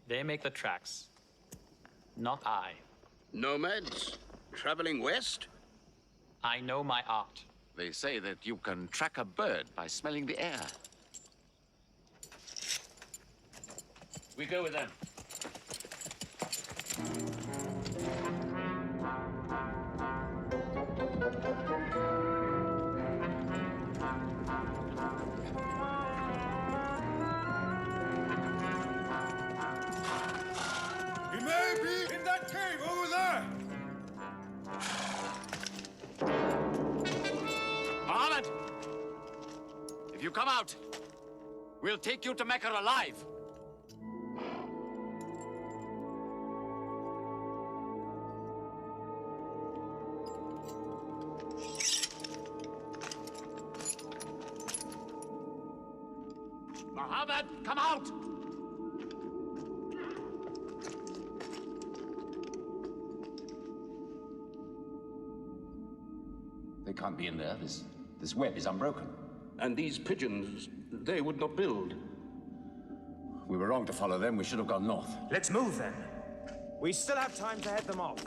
They make the tracks. Not I. Nomads? Traveling west? I know my art. They say that you can track a bird by smelling the air. We go with them. He may be in that cave over there! Muhammad! If you come out, we'll take you to Mecca alive. Muhammad, come out! They can't be in there. This web is unbroken. And these pigeons, they would not build. We were wrong to follow them. We should have gone north. Let's move then. We still have time to head them off.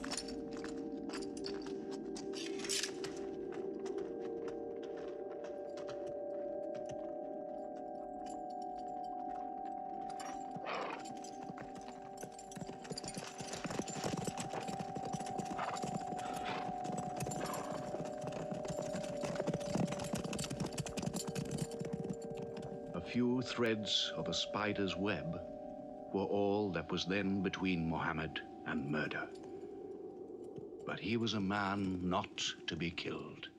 Few threads of a spider's web were all that was then between Mohammed and murder. But he was a man not to be killed.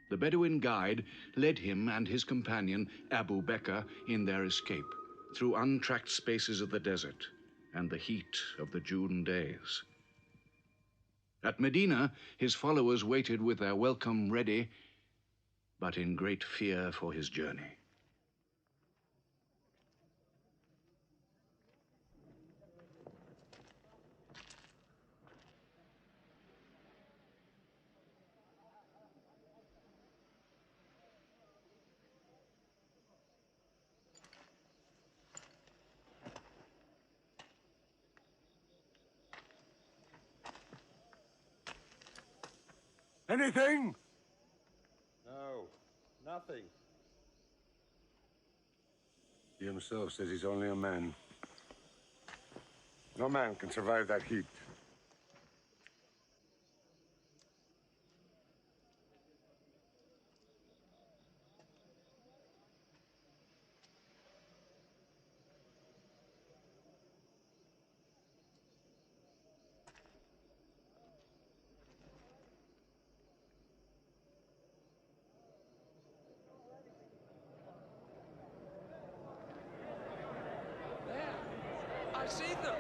The Bedouin guide led him and his companion, Abu Bakr, in their escape through untracked spaces of the desert and the heat of the June days. At Medina, his followers waited with their welcome ready, but in great fear for his journey. Anything? No, nothing. He himself says he's only a man. No man can survive that heat. I see them!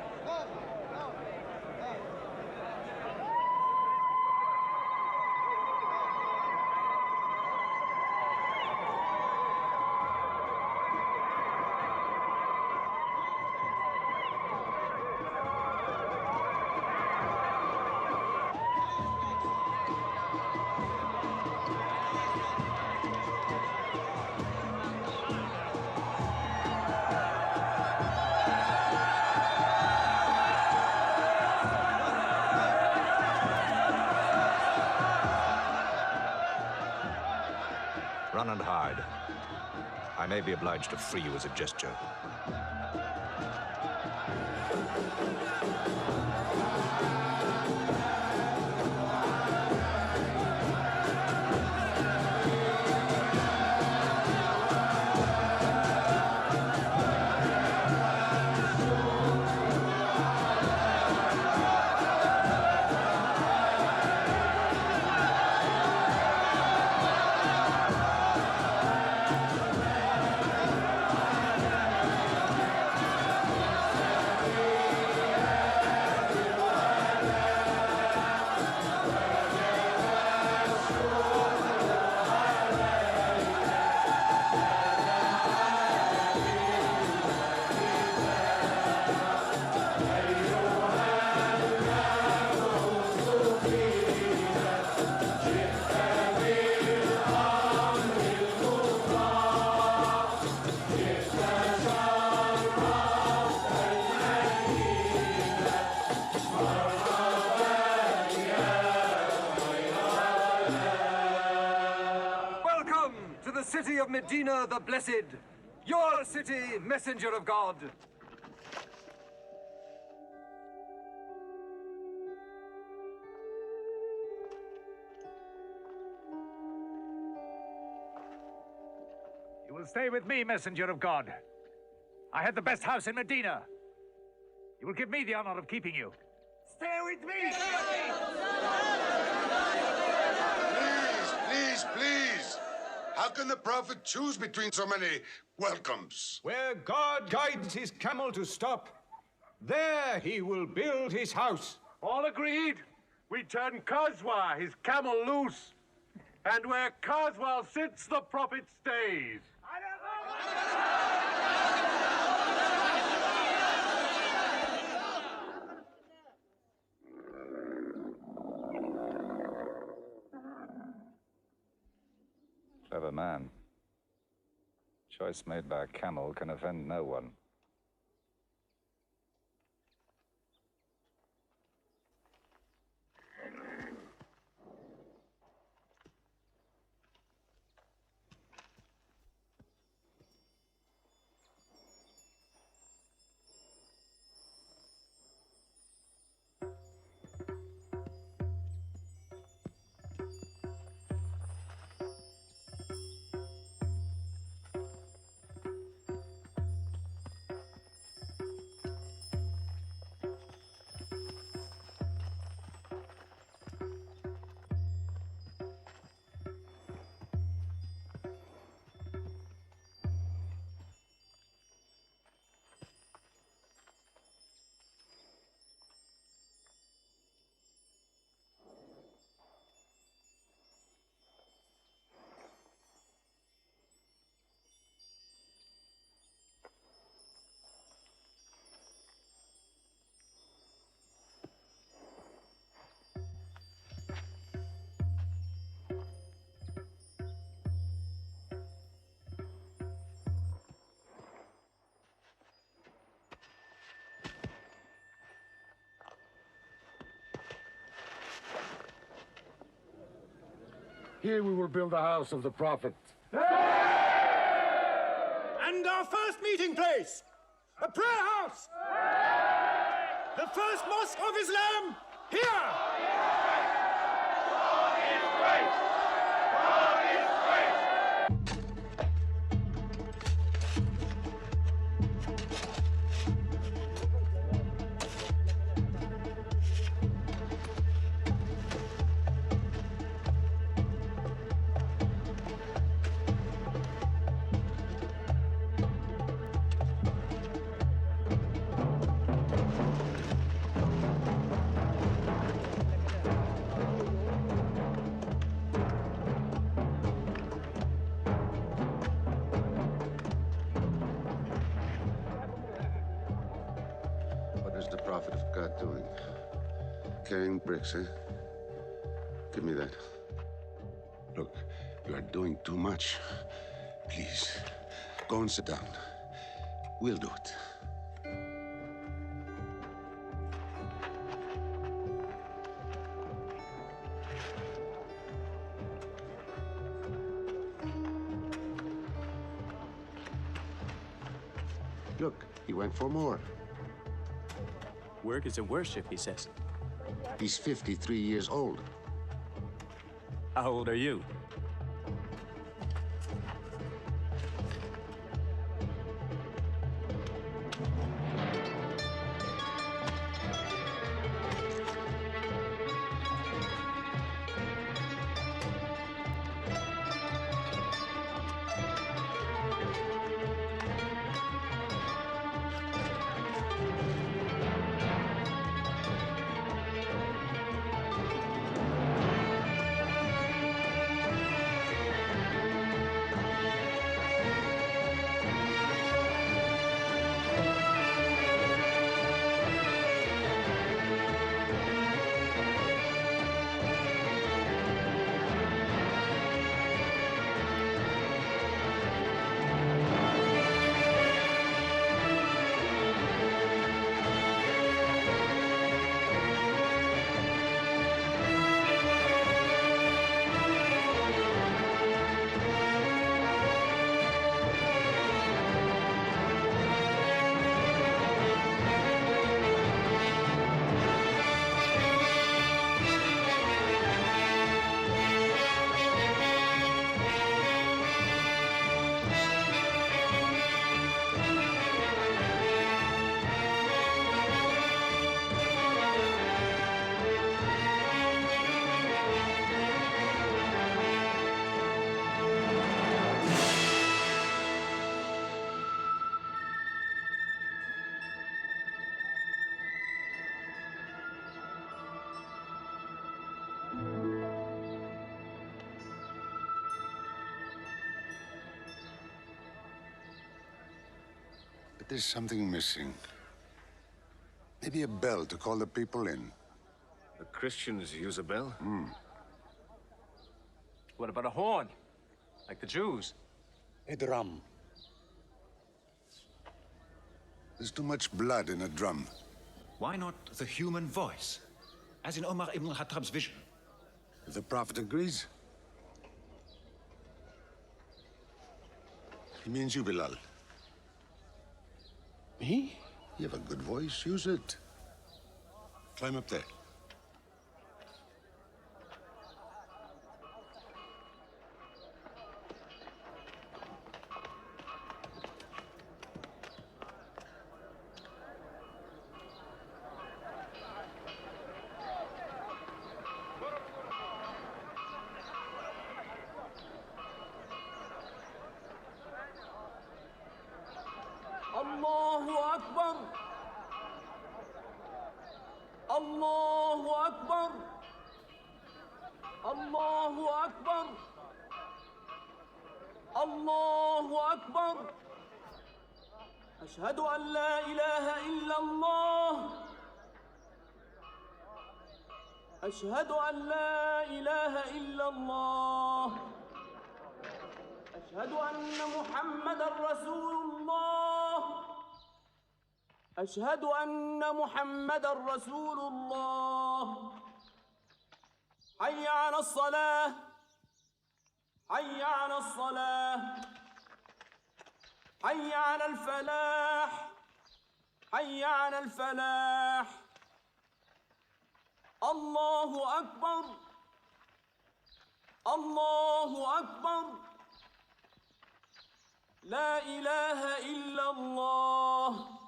may be obliged to free you as a gesture. City of Medina the Blessed, your city, messenger of God. You will stay with me, messenger of God. I had the best house in Medina. You will give me the honor of keeping you. Stay with me! Please! How can the Prophet choose between so many welcomes? Where God guides his camel to stop, there he will build his house. All agreed? We turn Kazwa, his camel, loose. And where Kazwa sits, the Prophet stays. Clever man. Choice made by a camel can offend no one. Here we will build the house of the Prophet. And our first meeting place, a prayer house. The first mosque of Islam, here. God is great. God is great. The Prophet of God doing? Carrying bricks, eh? Give me that. Look, you are doing too much. Please, go and sit down. We'll do it. He went for more. Work is a worship, he says. He's 53 years old. How old are you? There's something missing. Maybe a bell to call the people in. The Christians use a bell? What about a horn? Like the Jews? A drum. There's too much blood in a drum. Why not the human voice? As in Omar ibn al-Khattab's vision. If the Prophet agrees. He means you, Bilal. Me? You have a good voice. Use it. Climb up there. الله أكبر الله أكبر الله أكبر الله أكبر أشهد أن لا إله إلا الله أشهد أن لا إله إلا الله أشهد أن محمدًا رسول الله أشهد أن محمدًا رسول الله حي على الصلاة حي على الصلاة حي على الفلاح حي على الفلاح الله أكبر الله أكبر لا إله إلا الله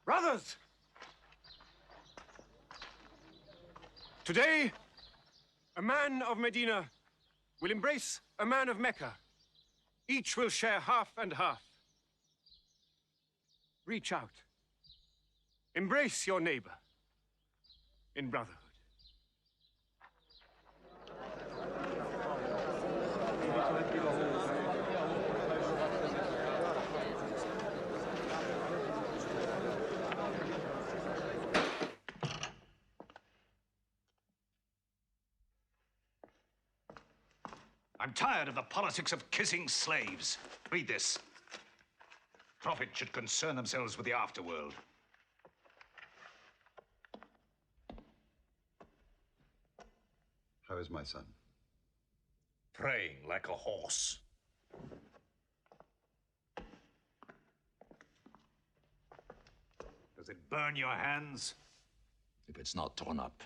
Brothers! Today, a man of Medina will embrace a man of Mecca. Each will share half and half. Reach out. Embrace your neighbor in brotherhood. I'm tired of the politics of kissing slaves. Read this. Prophets should concern themselves with the afterworld. How is my son? Praying like a horse. Does it burn your hands? If it's not torn up,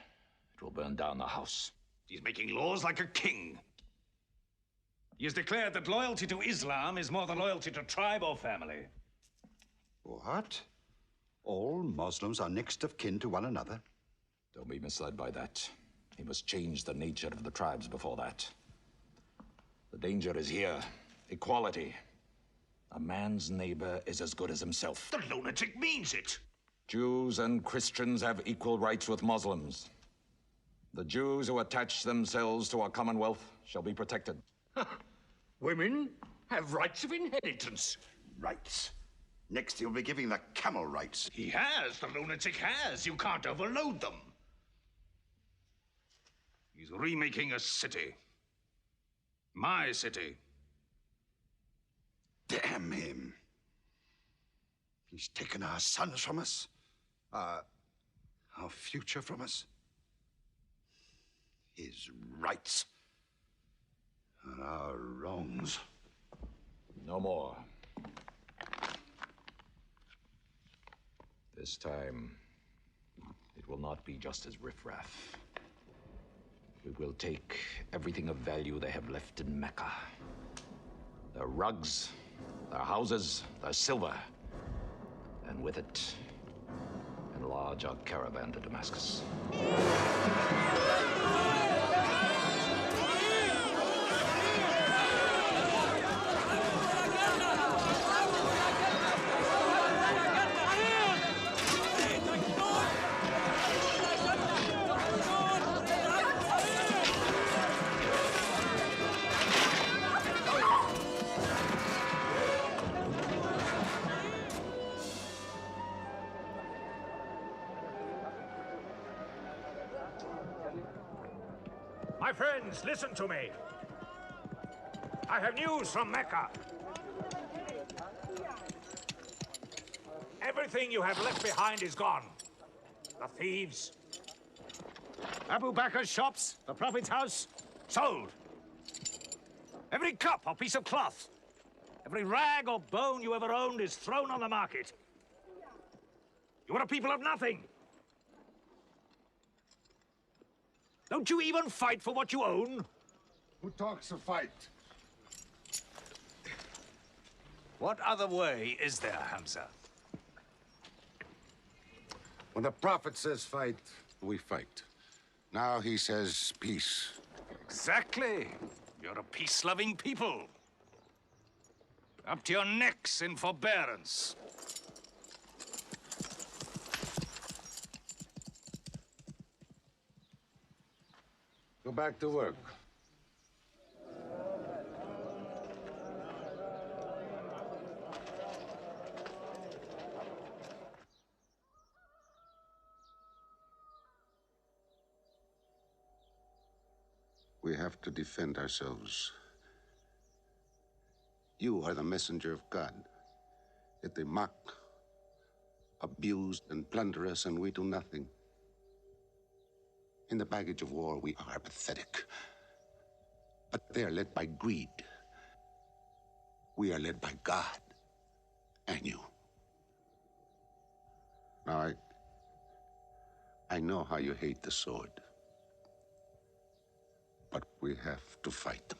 it will burn down the house. He's making laws like a king. He has declared that loyalty to Islam is more than loyalty to tribe or family. What? All Muslims are next of kin to one another? Don't be misled by that. He must change the nature of the tribes before that. The danger is here. Equality. A man's neighbor is as good as himself. The lunatic means it. Jews and Christians have equal rights with Muslims. The Jews who attach themselves to our commonwealth shall be protected. Women have rights of inheritance. Rights? Next he'll be giving the camel rights. He has, the lunatic has. You can't overload them. He's remaking a city. My city. Damn him. He's taken our sons from us, our future from us. His rights and our wrongs. No more. This time, it will not be just as riffraff. We will take everything of value they have left in Mecca. Their rugs, their houses, their silver. And with it, enlarge our caravan to Damascus. My friends, listen to me. I have news from Mecca. Everything you have left behind is gone. The thieves. Abu Bakr's shops, the Prophet's house, sold. Every cup or piece of cloth, every rag or bone you ever owned is thrown on the market. You are a people of nothing. Don't you even fight for what you own? Who talks of fight? What other way is there, Hamza? When the Prophet says fight, we fight. Now he says peace. Exactly. You're a peace-loving people. Up to your necks in forbearance. Go back to work. We have to defend ourselves. You are the messenger of God. Yet they mock, abuse, and plunder us, and we do nothing. In the baggage of war, we are pathetic. But they are led by greed. We are led by God and you. Now, I know how you hate the sword. But we have to fight them.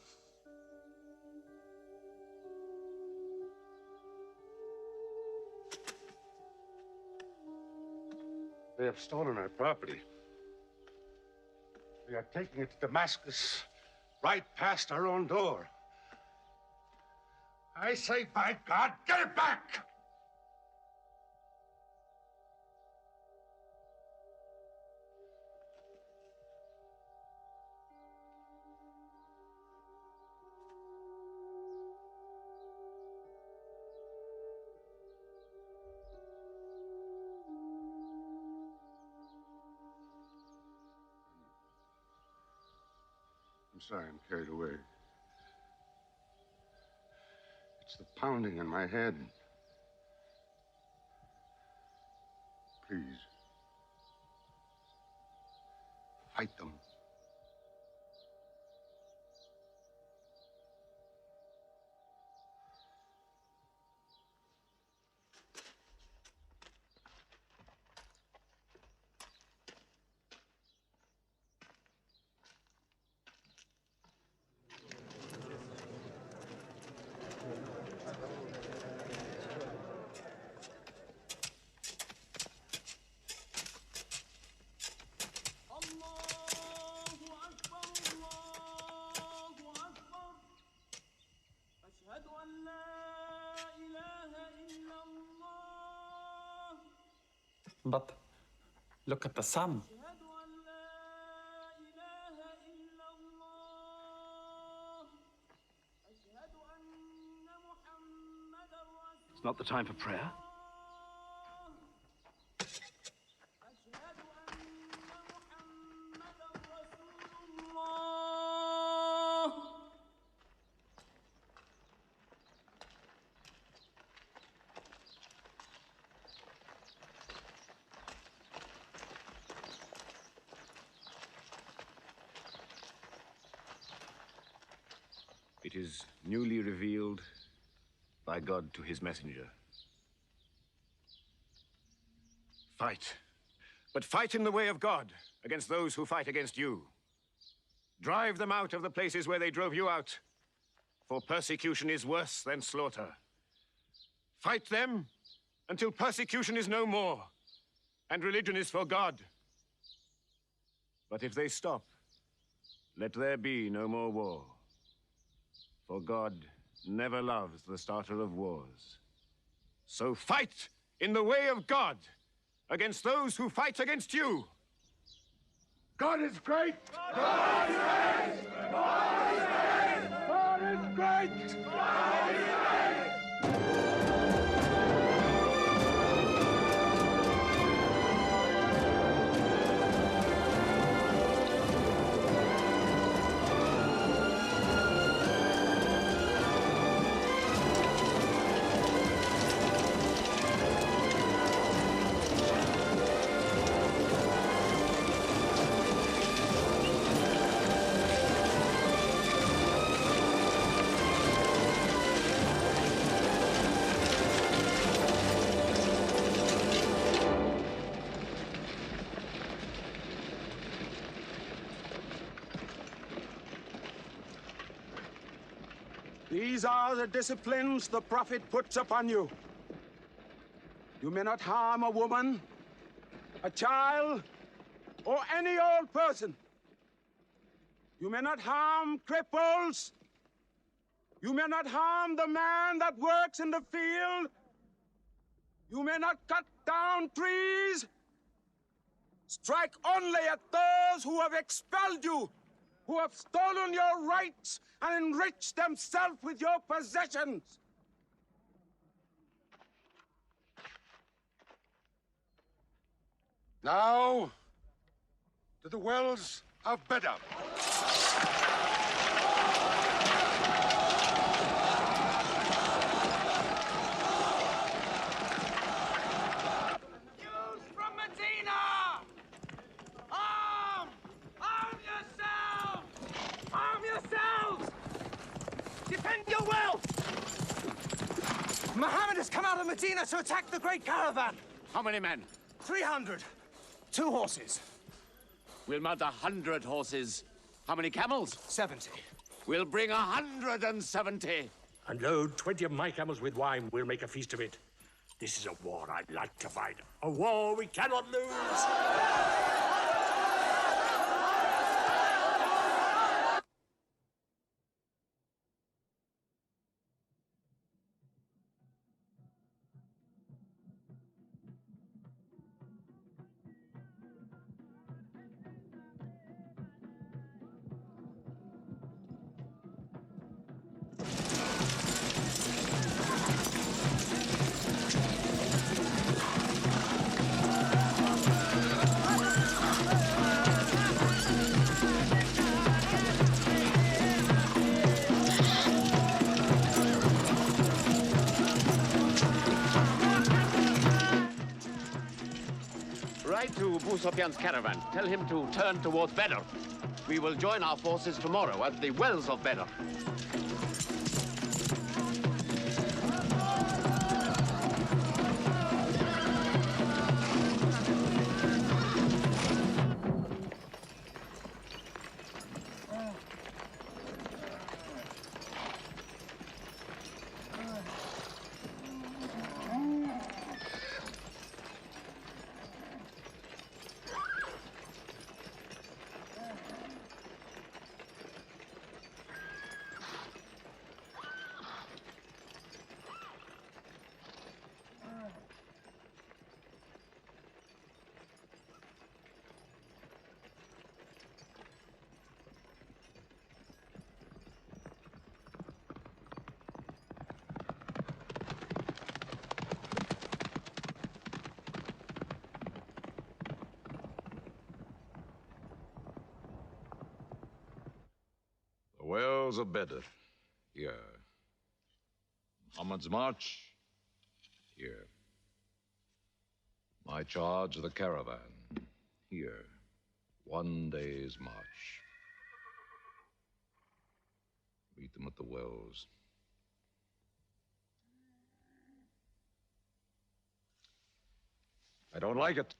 They have stolen our property. They are taking it to Damascus, right past our own door. I say, by God, get it back! I'm sorry I'm carried away. It's the pounding in my head. Please. Fight them. But look at the sun. It's not the time for prayer. It is newly revealed by God to his messenger. Fight. But fight in the way of God against those who fight against you. Drive them out of the places where they drove you out, for persecution is worse than slaughter. Fight them until persecution is no more, and religion is for God. But if they stop, let there be no more war. For God never loves the starter of wars. So fight in the way of God against those who fight against you. God is great! God is great! God is great! God is great! God is great! These are the disciplines the Prophet puts upon you. You may not harm a woman, a child, or any old person. You may not harm cripples. You may not harm the man that works in the field. You may not cut down trees. Strike only at those who have expelled you, who have stolen your rights and enriched themselves with your possessions. Now, to the wells of Bedr. Muhammad has come out of Medina to attack the great caravan. How many men? 300. 2 horses. We'll mount 100 horses. How many camels? 70. We'll bring 170. And load 20 of my camels with wine. We'll make a feast of it. This is a war I'd like to fight. A war we cannot lose. Ride to Abu Sufyan's caravan. Tell him to turn towards Bedr. We will join our forces tomorrow at the wells of Bedr. Wells of Bedr. Here. Muhammad's March. Here. My charge, the caravan. Here. 1 day's march. Meet them at the wells. I don't like it.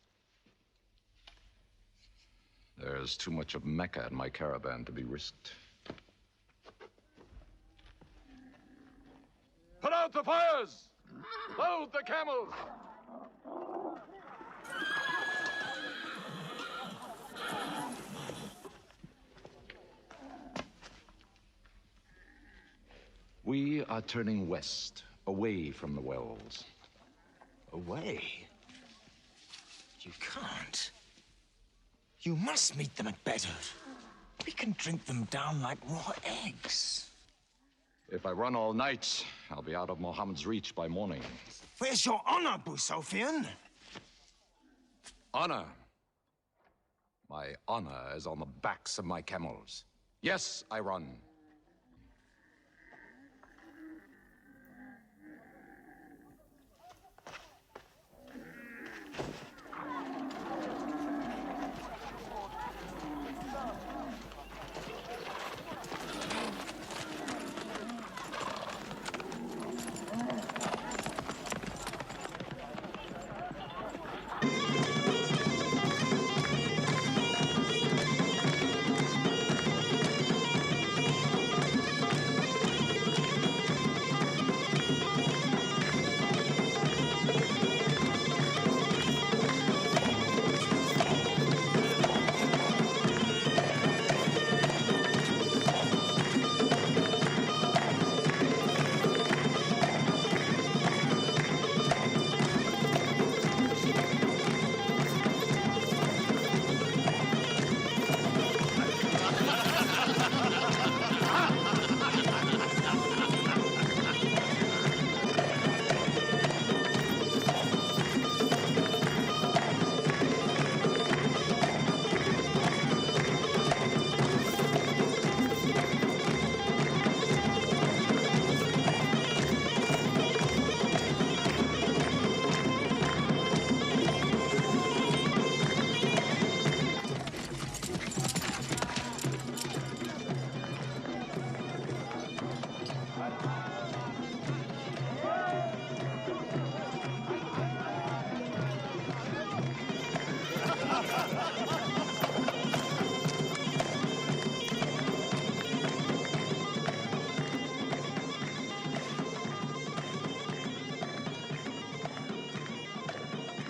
There's too much of Mecca in my caravan to be risked. Put out the fires! Load the camels! We are turning west, away from the wells. Away? You can't. You must meet them at Bedr. We can drink them down like raw eggs. If I run all night, I'll be out of Mohammed's reach by morning. Where's your honor, Moustapha? Honor? My honor is on the backs of my camels. Yes, I run.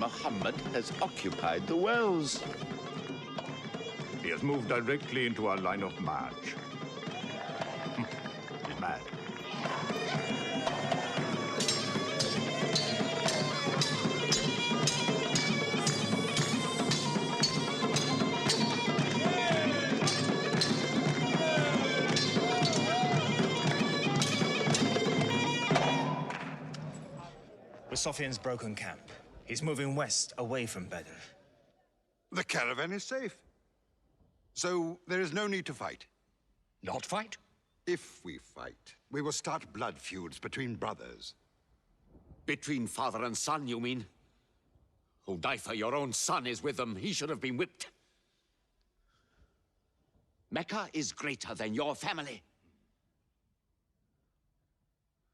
Muhammad has occupied the wells. He has moved directly into our line of march. He's mad. Moustapha's broken camp. He's moving west, away from Bedr. The caravan is safe. So there is no need to fight. Not fight? If we fight, we will start blood feuds between brothers. Between father and son, you mean? Hudayfa, your own son, is with them. He should have been whipped. Mecca is greater than your family.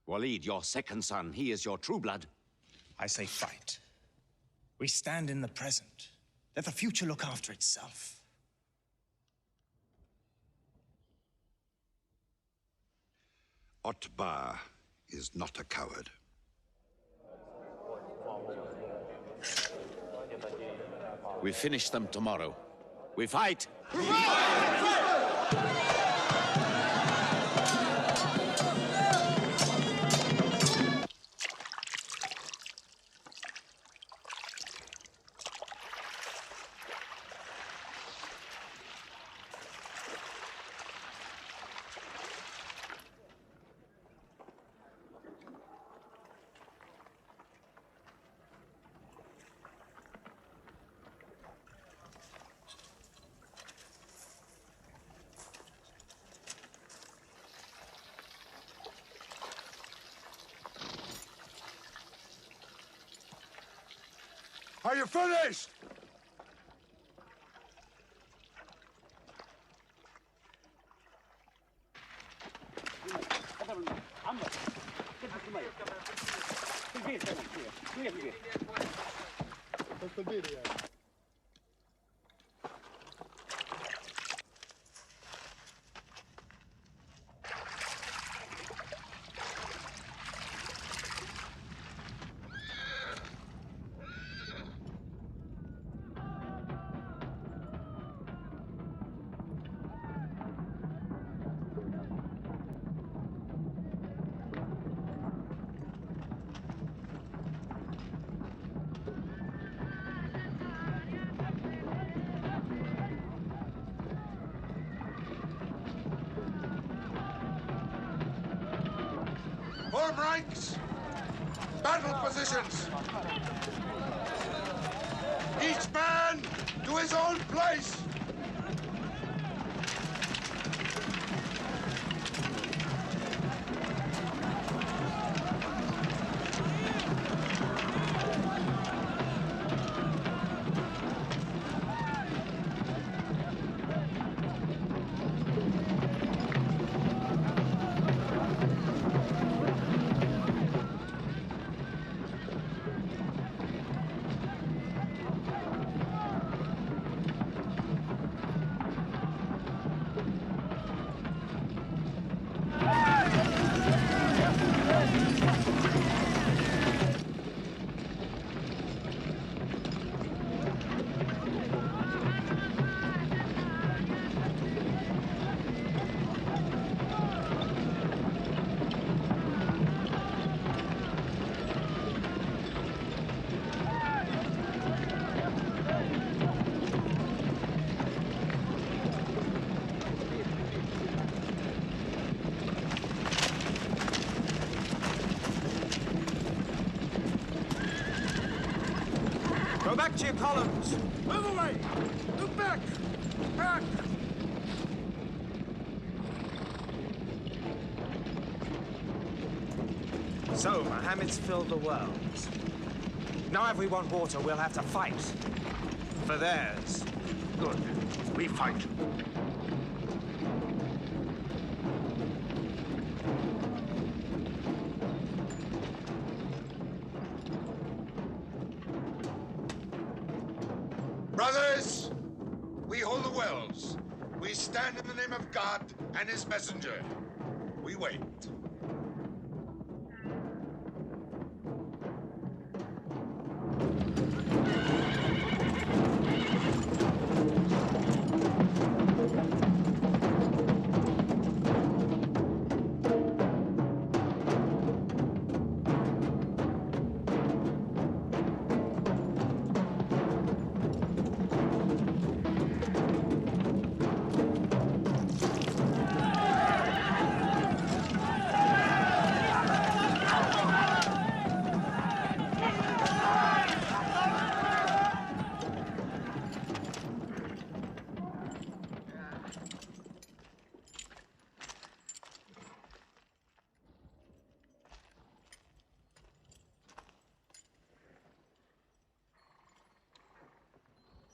Walid, your second son, he is your true blood. I say fight. We stand in the present. Let the future look after itself. Otbar is not a coward. We finish them tomorrow. We fight! Are you finished? Form ranks! Battle positions! Each man to his own place! Go back to your columns! Move away! Look back! Back! So, Mohammed's filled the world. Now if we want water, we'll have to fight. For theirs. Good. We fight. Brothers, we hold the wells. We stand in the name of God and his messenger. We wait.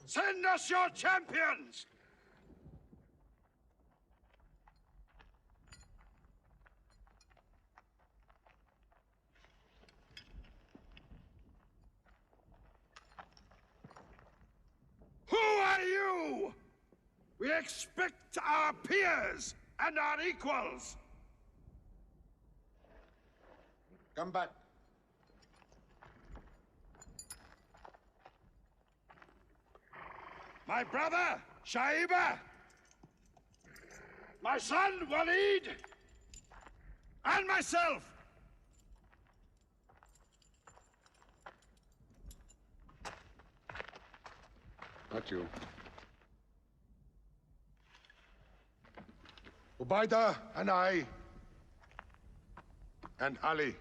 Send us your champions! Who are you? We expect our peers and our equals. Come back. My brother, Shaiba. My son, Walid. And myself. Not you. Ubaida and I. And Ali.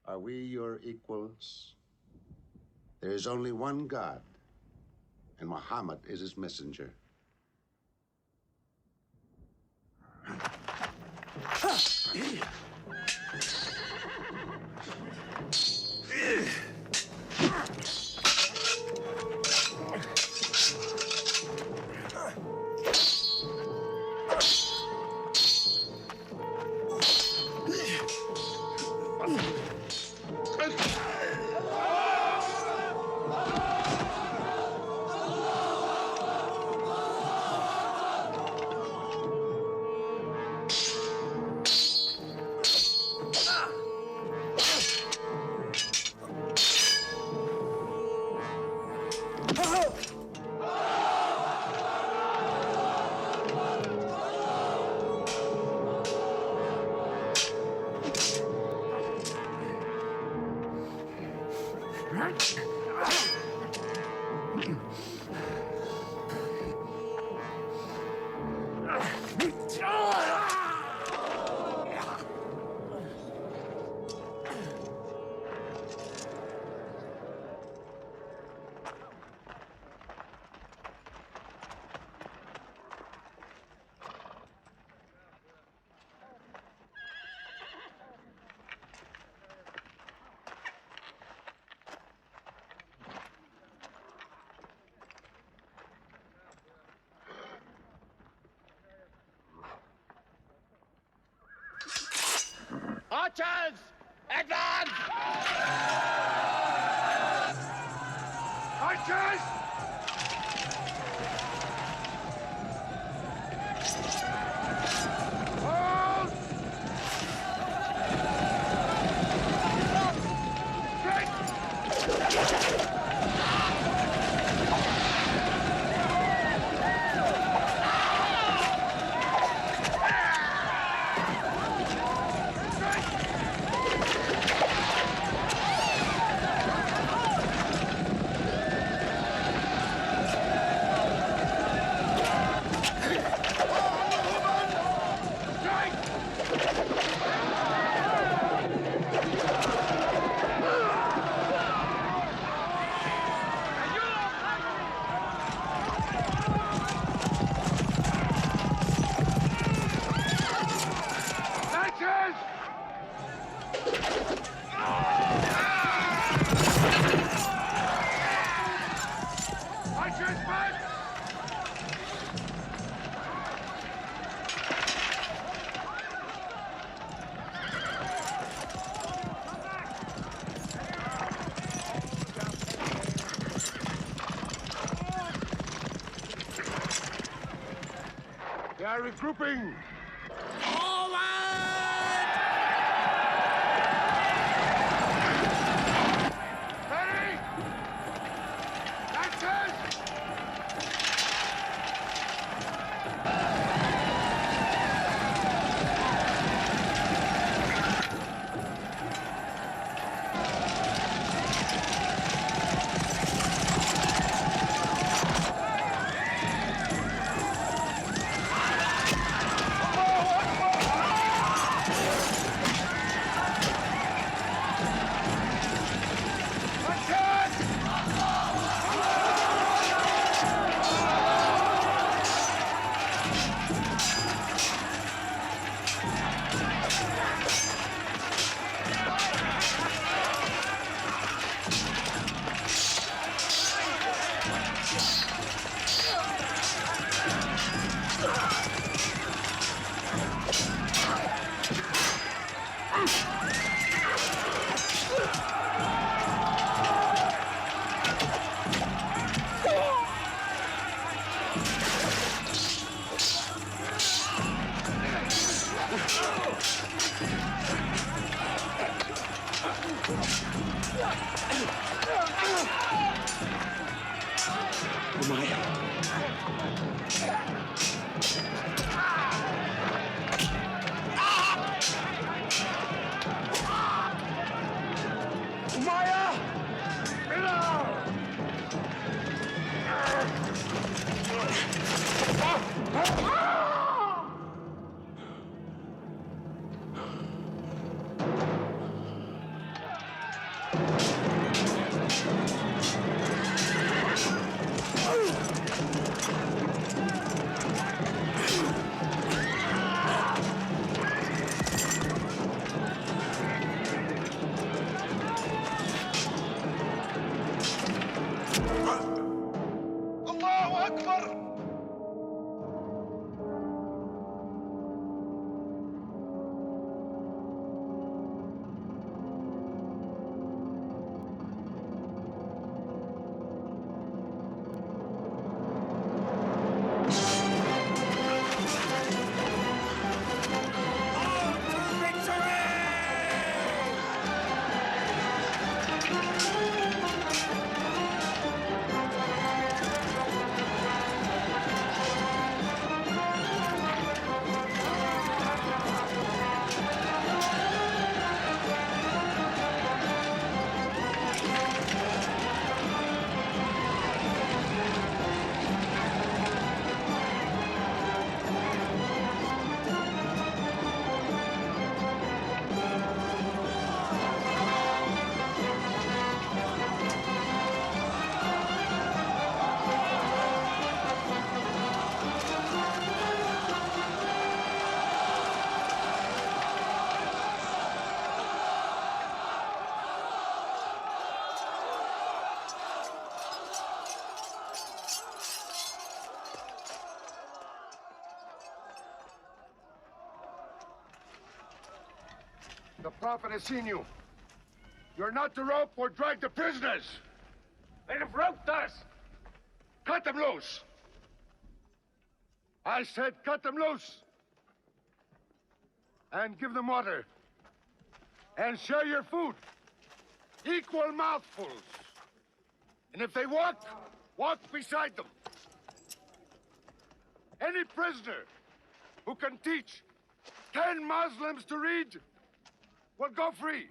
Are we your equals? There is only one God, and Muhammad is his messenger. Archers! Advance! Archers! Hold! They are regrouping! The Prophet has seen you. You're not to rope or drag the prisoners. They have roped us. Cut them loose. I said cut them loose. And give them water. And share your food. Equal mouthfuls. And if they walk, walk beside them. Any prisoner who can teach 10 Muslims to read will go free.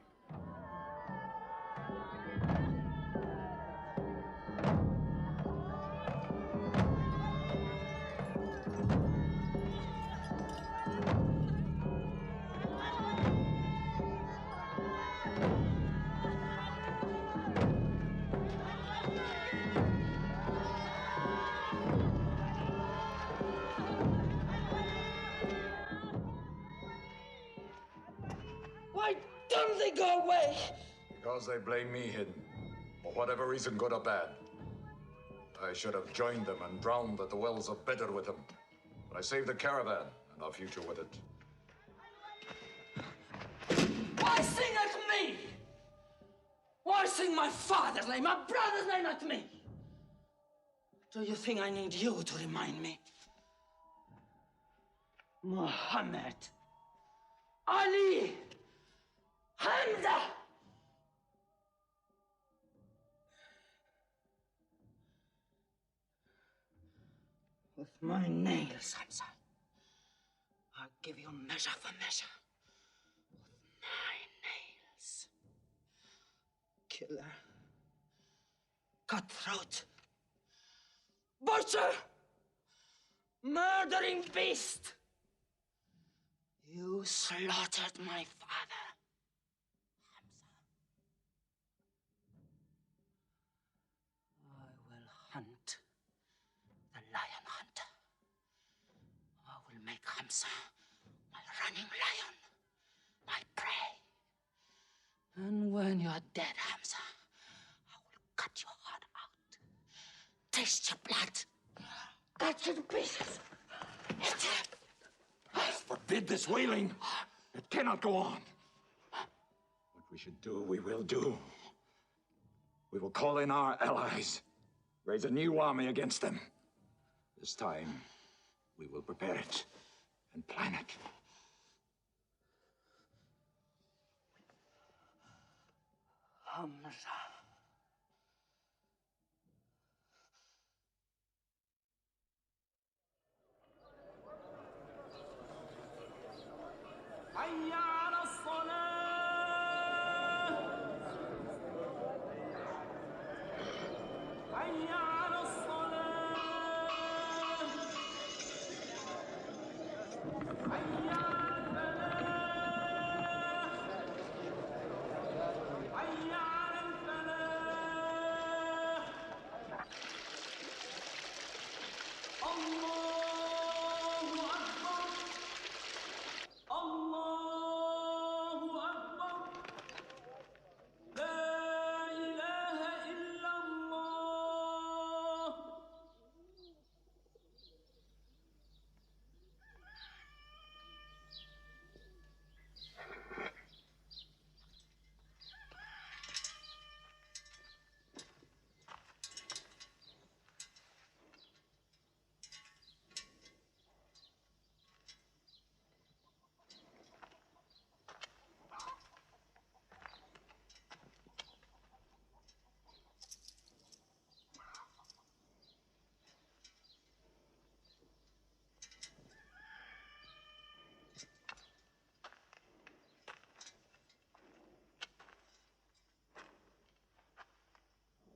Why don't they go away? Because they blame me, Hidden. For whatever reason, good or bad. I should have joined them and drowned at the wells of Bedr with them. But I saved the caravan and our future with it. Why sing at me? Why sing my father's name, my brother's name at me? Do you think I need you to remind me? Muhammad, Ali, Hamza! With my nails, Hamza, I'll give you measure for measure. With my nails. Killer. Cutthroat. Butcher! Murdering beast! You slaughtered my father, Hamza. I will hunt the lion hunter. I will make Hamza my running lion, my prey. And when you are dead, Hamza, I will cut your heart out, taste your blood, cut you to pieces, eat it. Forbid this wailing. It cannot go on. What we should do, we will do. We will call in our allies, raise a new army against them. This time, we will prepare it and plan it. Hamza. حي على الصلاة حي على الصلاة حي على الفلاح حي على الفلاح الله أكبر الله أكبر لا إله إلا الله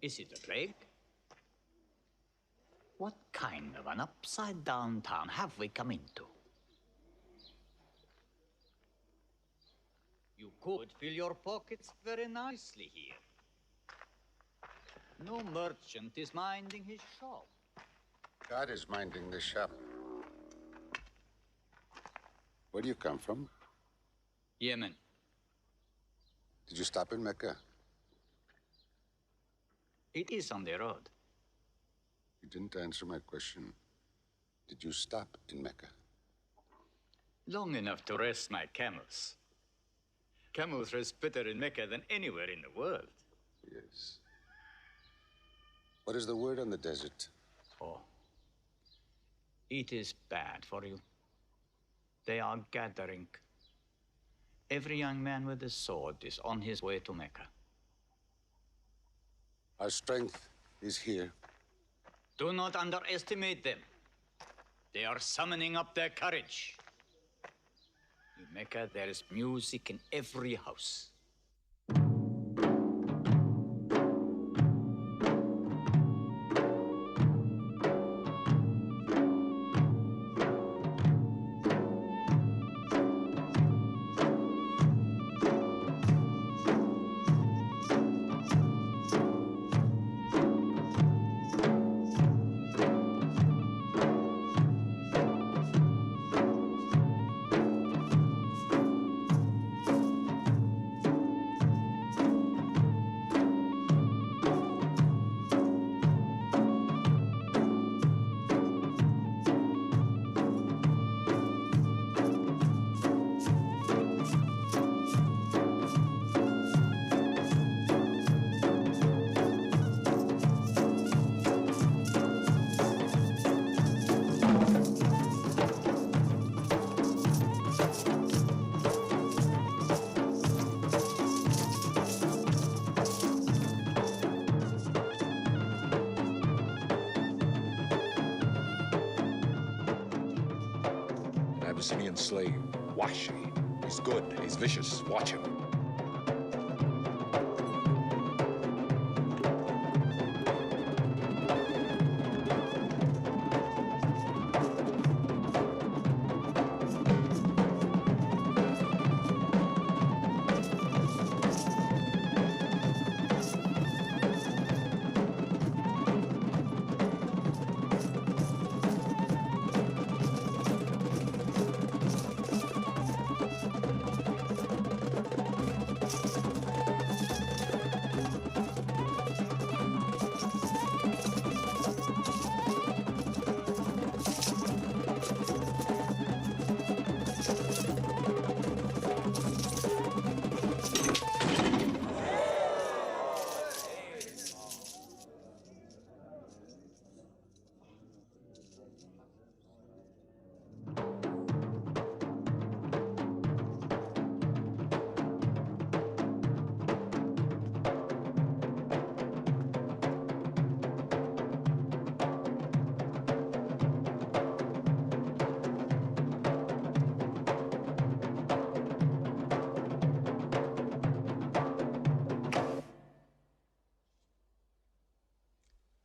Is it a plague? What kind of an upside-down town have we come into? You could fill your pockets very nicely here. No merchant is minding his shop. God is minding this shop. Where do you come from? Yemen. Did you stop in Mecca? It is on the road. You didn't answer my question. Did you stop in Mecca? Long enough to rest my camels. Camels roast better in Mecca than anywhere in the world. Yes. What is the word on the desert? Oh. It is bad for you. They are gathering. Every young man with a sword is on his way to Mecca. Our strength is here. Do not underestimate them. They are summoning up their courage. In Mecca, there is music in every house. Abyssinian slave, Washi. He's good, he's vicious. Watch him.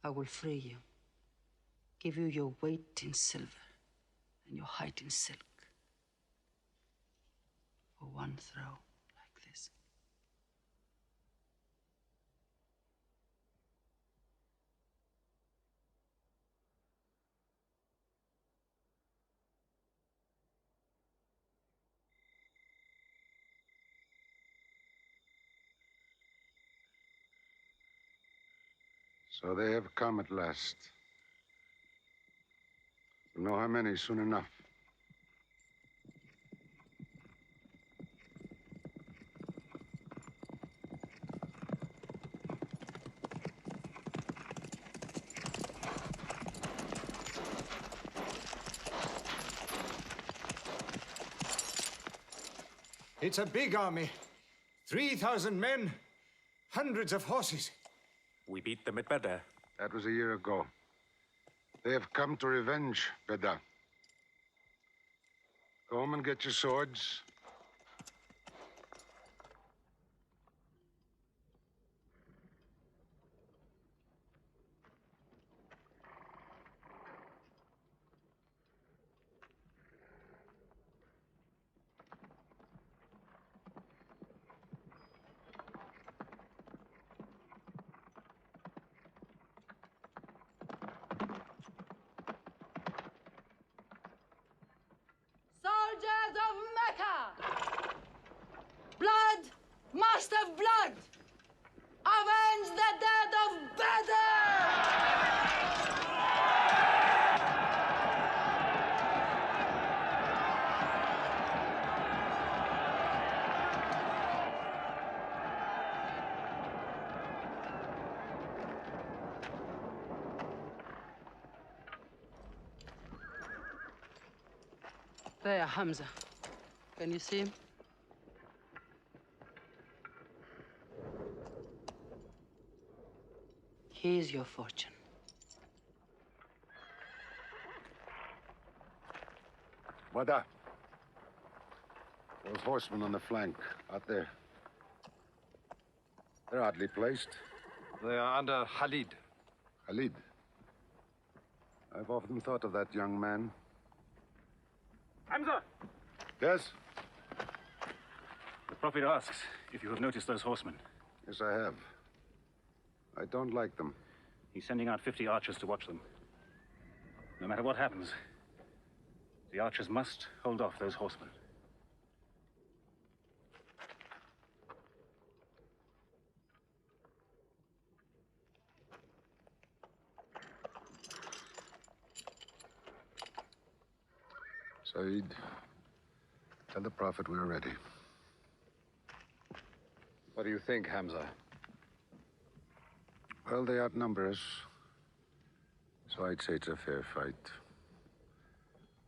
I will free you, give you your weight in silver and your height in silk for one throw like this. So they have come at last. We'll know how many soon enough. It's a big army. 3,000 men, hundreds of horses. We beat them at Badr. That was a year ago. They have come to revenge Badr. Go home and get your swords. Soldiers of Mecca! Blood must have blood! Avenge the dead of Badr! There, Hamza. Can you see him? Here's your fortune. Wada. Those horsemen on the flank, out there. They're oddly placed. They are under Khalid. Khalid? I've often thought of that young man. Hamza! Yes? The Prophet asks if you have noticed those horsemen. Yes, I have. I don't like them. He's sending out 50 archers to watch them. No matter what happens, the archers must hold off those horsemen. Saeed, tell the Prophet we're ready. What do you think, Hamza? Well, they outnumber us, so I'd say it's a fair fight.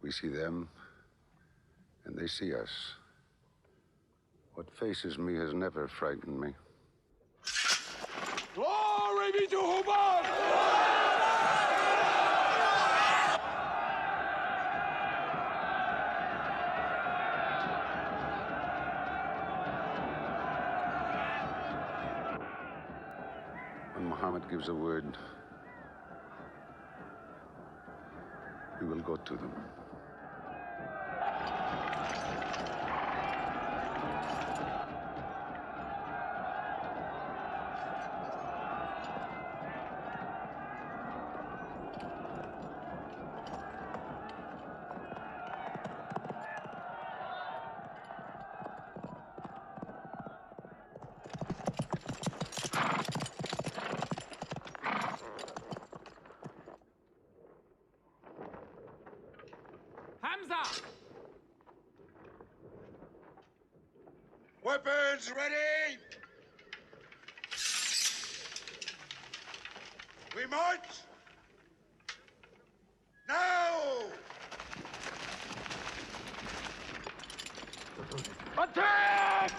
We see them, and they see us. What faces me has never frightened me. Glory be to Hubbard! When Muhammad gives a word, we will go to them. Hamza! Weapons ready! We march! Now! Attack!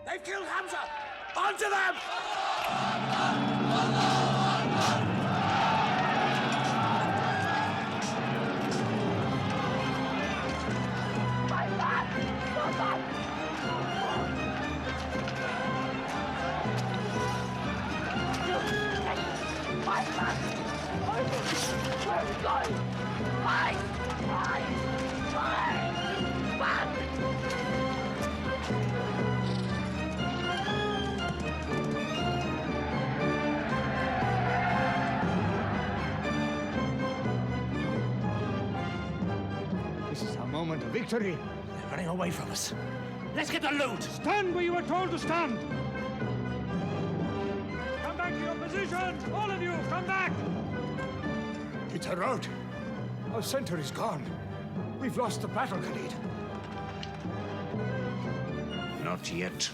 They've killed Hamza! Onto them! My God! My God! Where are we going? moment of victory. They're running away from us. Let's get the loot! Stand where you were told to stand! Come back to your positions! All of you, come back! It's a rout. Our center is gone. We've lost the battle, Khalid. Not yet.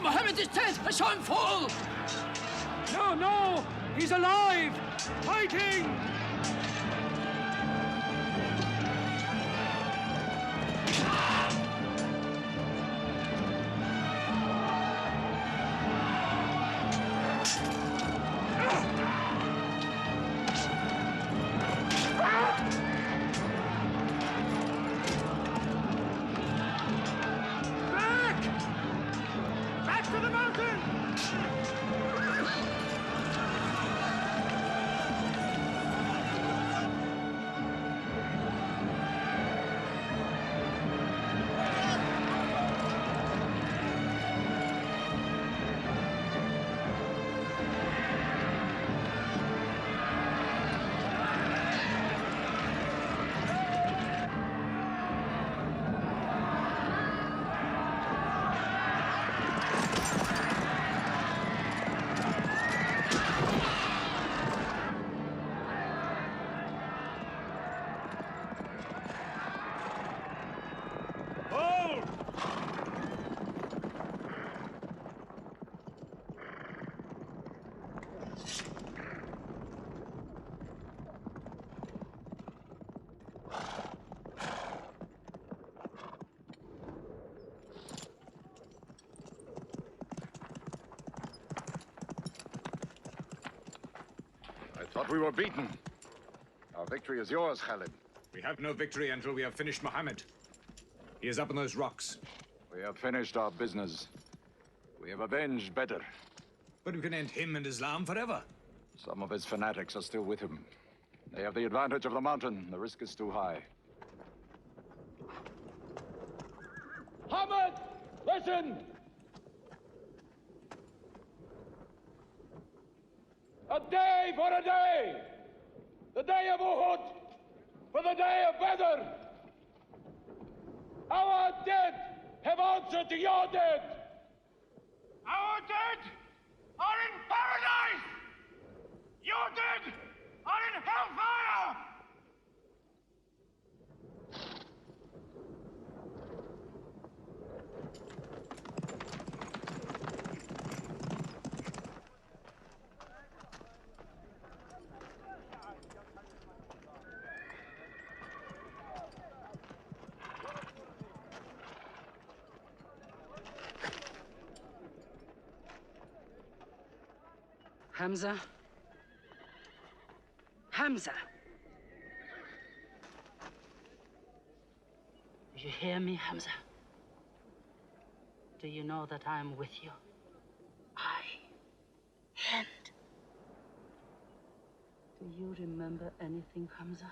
Mohammed is dead! I saw him fall! No, no! He's alive! Fighting! Thought we were beaten. Our victory is yours, Khalid. We have no victory until we have finished Mohammed. He is up on those rocks. We have finished our business. We have avenged Bedr. But we can end him and Islam forever. Some of his fanatics are still with him. They have the advantage of the mountain. The risk is too high. Muhammad, listen! A day for a day! The day of Uhud for the day of Badr! Our dead have answered to your dead! Our dead are in paradise! Your dead are in hellfire! Hamza? Hamza! you hear me, Hamza? Do you know that I'm with you? And do you remember anything, Hamza?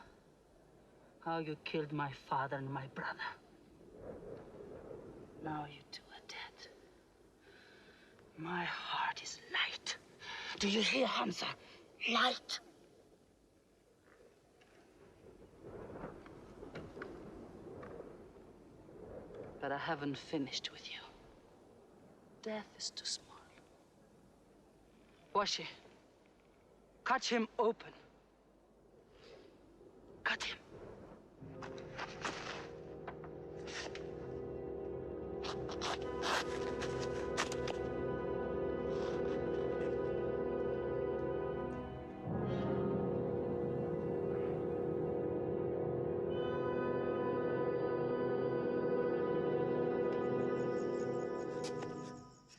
How you killed my father and my brother. Now you two are dead. My heart is light. Do you hear, Hamza? Light. But I haven't finished with you. Death is too small. Washi, cut him open. Cut him.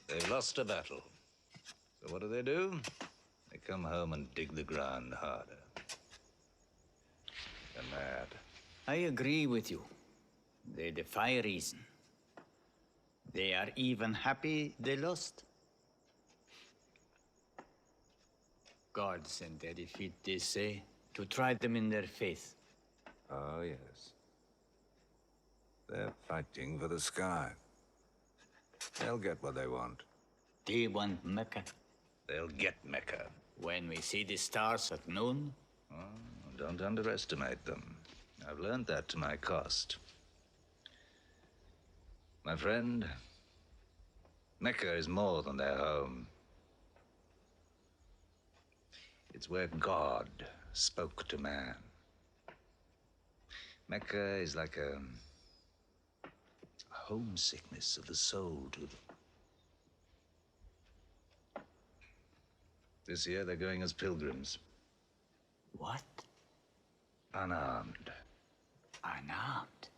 They've lost a battle. So what do? They come home and dig the ground harder. They're mad. I agree with you. They defy reason. They are even happy they lost. God sent their defeat, they say, to try them in their faith. Oh, yes. They're fighting for the sky. They'll get what they want. They want Mecca. They'll get Mecca. When we see the stars at noon? Oh, don't underestimate them. I've learned that to my cost. My friend, Mecca is more than their home. It's where God spoke to man. Mecca is like a homesickness of the soul to them. This year they're going as pilgrims. What? Unarmed. Unarmed?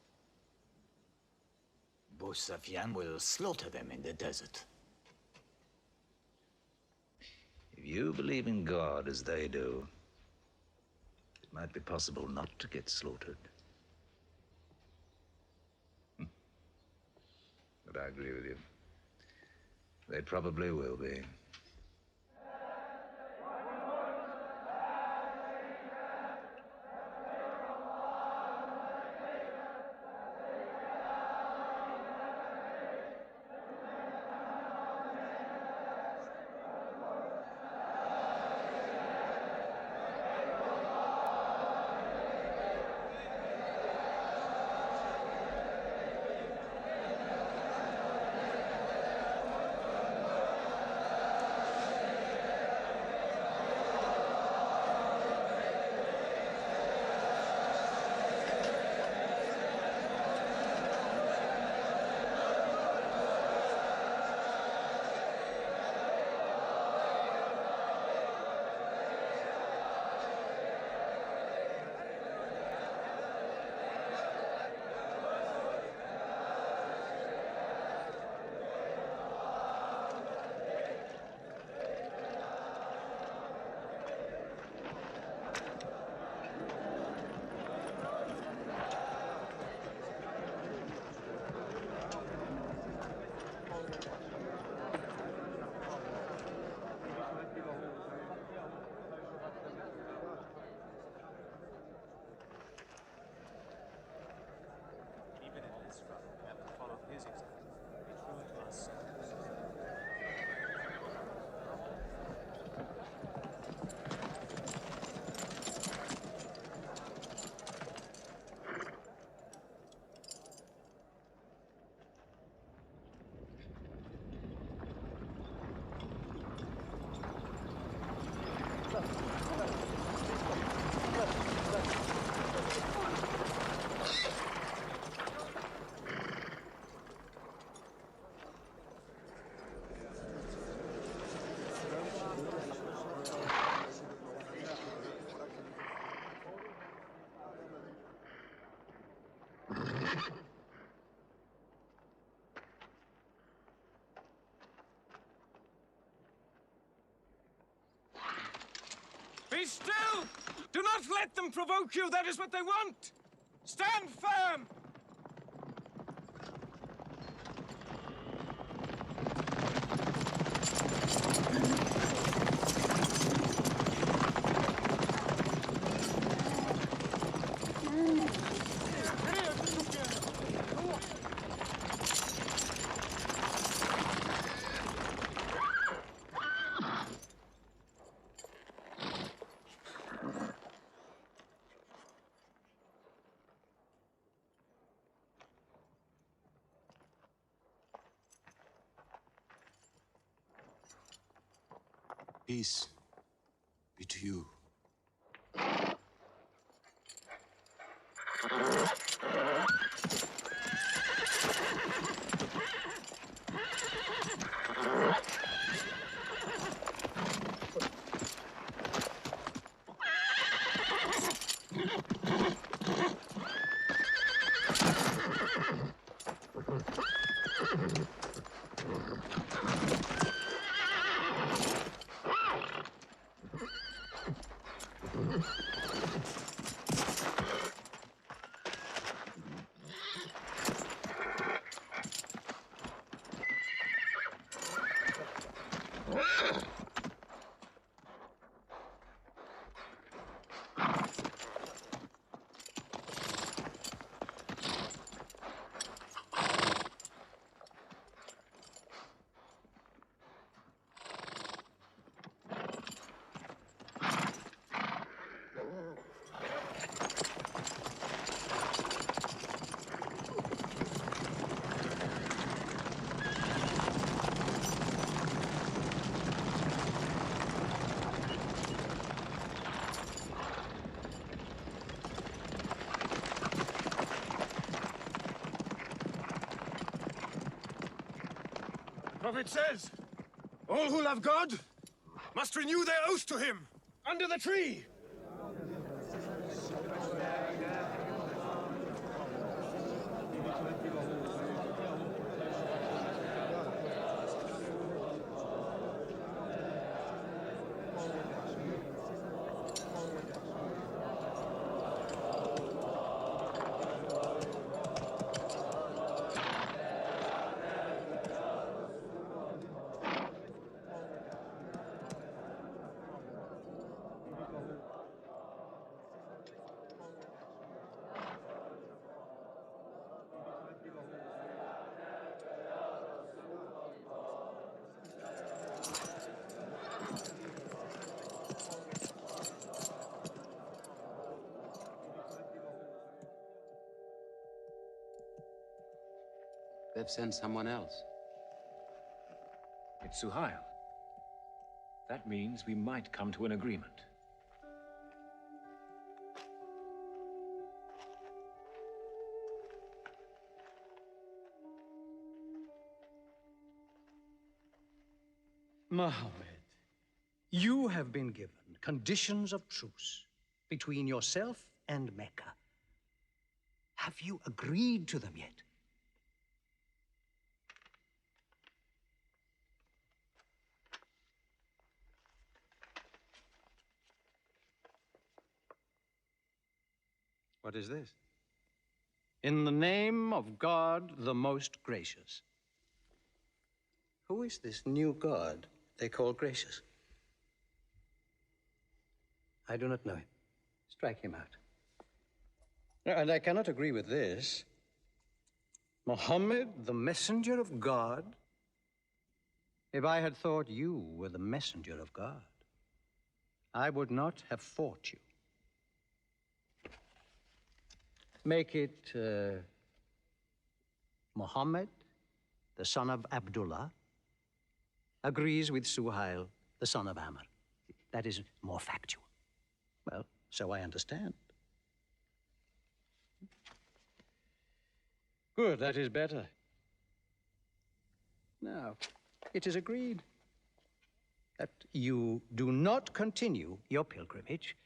Moustapha will slaughter them in the desert. If you believe in God as they do, it might be possible not to get slaughtered. But I agree with you. They probably will be. Be still! Do not let them provoke you. That is what they want. Stand firm! Peace be to you. The prophet says, all who love God must renew their oath to him under the tree. They've sent someone else. It's Suhail. That means we might come to an agreement. Mohammed, you have been given conditions of truce between yourself and Mecca. Have you agreed to them yet? What is this? In the name of God, the most gracious. Who is this new God they call gracious? I do not know him. Strike him out. And I cannot agree with this. Mohammed, the messenger of God? If I had thought you were the messenger of God, I would not have fought you. Make it Mohammed, the son of Abdullah, agrees with Suhail, the son of Amr. That is more factual. Well, so I understand. Good, that is better. Now, it is agreed that you do not continue your pilgrimage.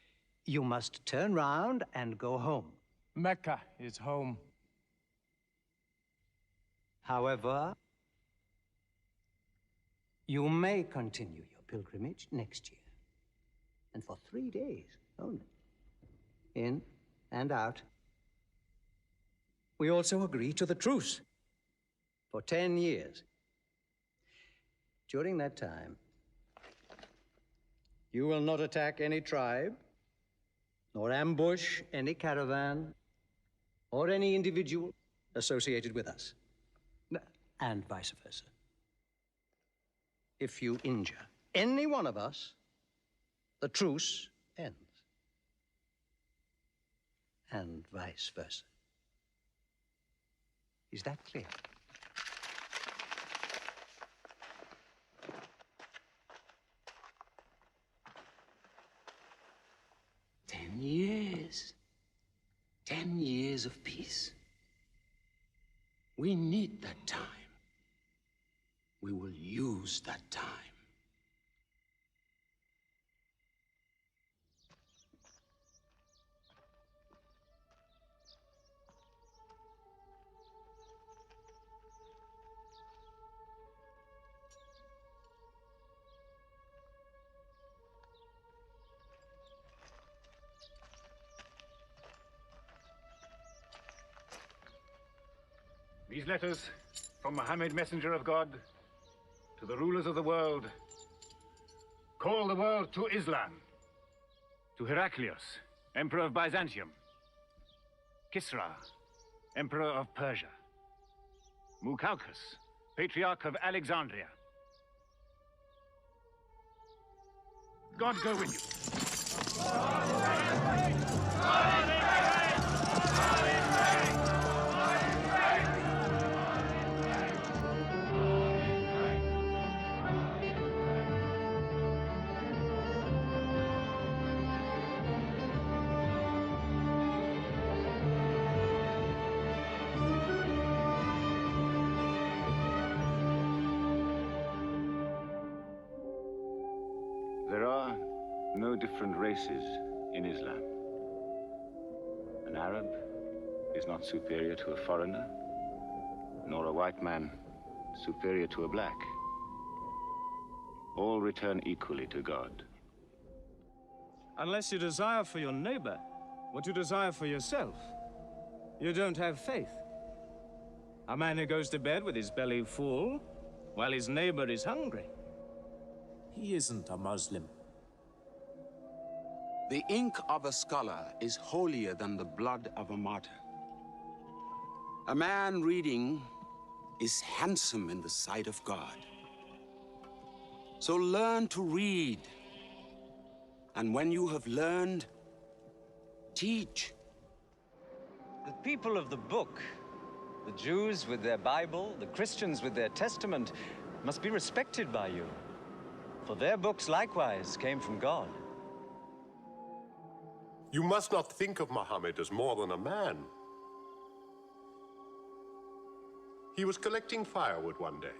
You must turn round and go home. Mecca is home. However, you may continue your pilgrimage next year, and for 3 days only, in and out. We also agree to the truce for 10 years. During that time, you will not attack any tribe, nor ambush any caravan, or any individual associated with us, and vice versa. If you injure any one of us, the truce ends, and vice versa. Is that clear? years. 10 years of peace. We need that time. We will use that time. These letters from Muhammad, messenger of God, to the rulers of the world, call the world to Islam, to Heraclius, Emperor of Byzantium, Kisra, Emperor of Persia, Mukhawqis, Patriarch of Alexandria. God go with you. There are no different races in Islam. An Arab is not superior to a foreigner, nor a white man superior to a black. All return equally to God. Unless you desire for your neighbor what you desire for yourself, you don't have faith. A man who goes to bed with his belly full, while his neighbor is hungry. He isn't a Muslim. The ink of a scholar is holier than the blood of a martyr. A man reading is handsome in the sight of God. So learn to read. And when you have learned, teach. The people of the book, the Jews with their Bible, the Christians with their Testament, must be respected by you. For their books likewise came from God. You must not think of Muhammad as more than a man. He was collecting firewood one day.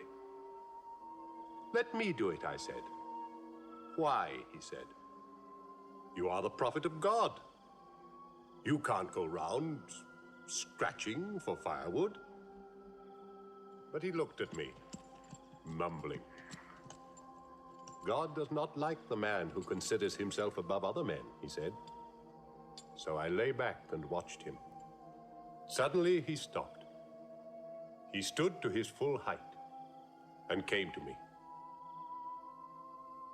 Let me do it, I said. Why, he said. You are the prophet of God. You can't go round scratching for firewood. But he looked at me, mumbling. God does not like the man who considers himself above other men, he said. So I lay back and watched him. Suddenly he stopped. He stood to his full height and came to me.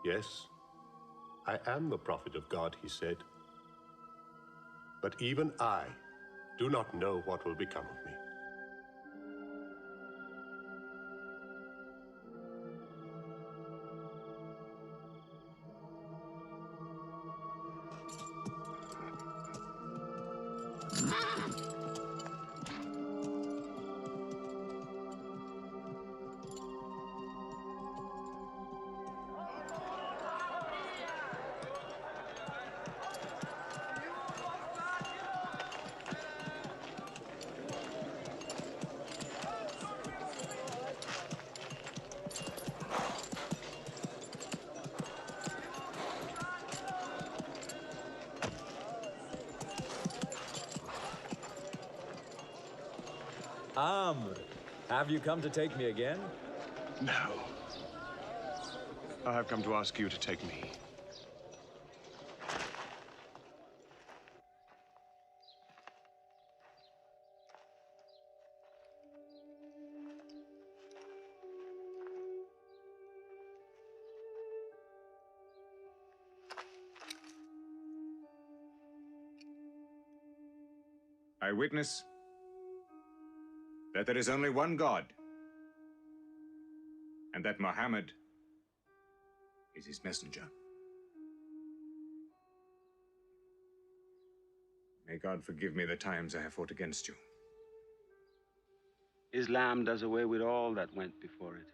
Yes, I am the prophet of God, he said. But even I do not know what will become of me. Amr, have you come to take me again? No. I have come to ask you to take me. I witness that there is only one God, and that Muhammad is his messenger. May God forgive me the times I have fought against you. Islam does away with all that went before it.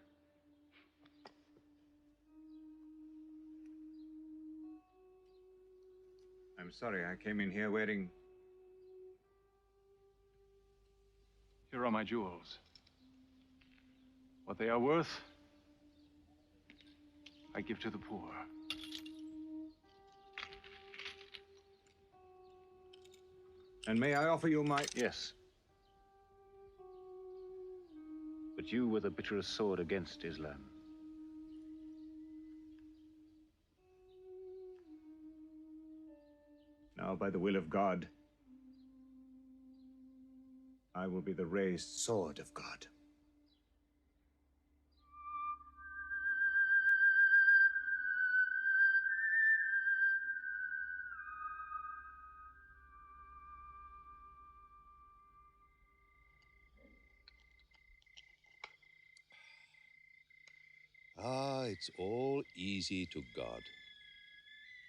I'm sorry, I came in here wearing... Here are my jewels. What they are worth, I give to the poor. And may I offer you my... Yes. But you were the bitterest sword against Islam. Now, by the will of God, I will be the raised sword of God. Ah, it's all easy to God.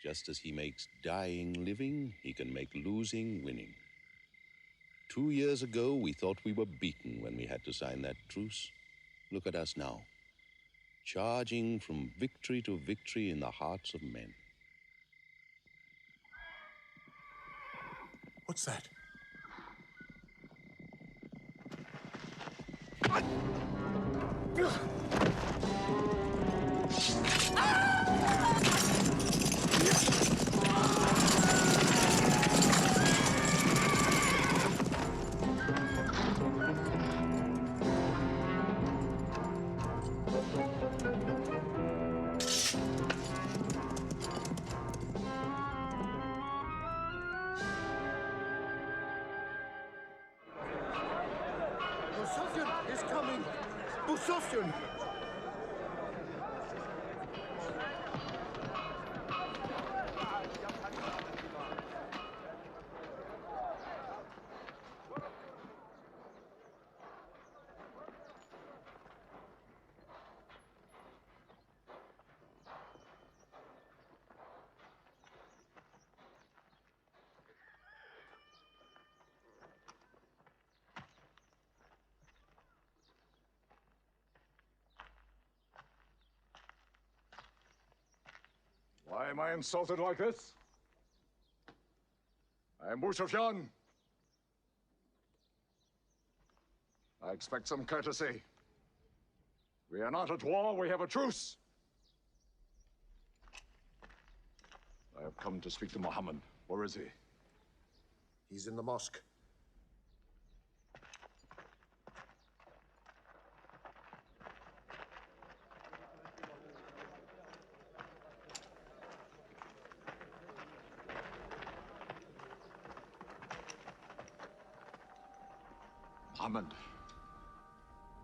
Just as he makes dying living, he can make losing winning. 2 years ago, we thought we were beaten when we had to sign that truce. Look at us now, charging from victory to victory in the hearts of men. What's that? Moustapha is coming! Moustapha! Why am I insulted like this? I am Moustapha. I expect some courtesy. We are not at war, we have a truce. I have come to speak to Muhammad. Where is he? He's in the mosque. Muhammad,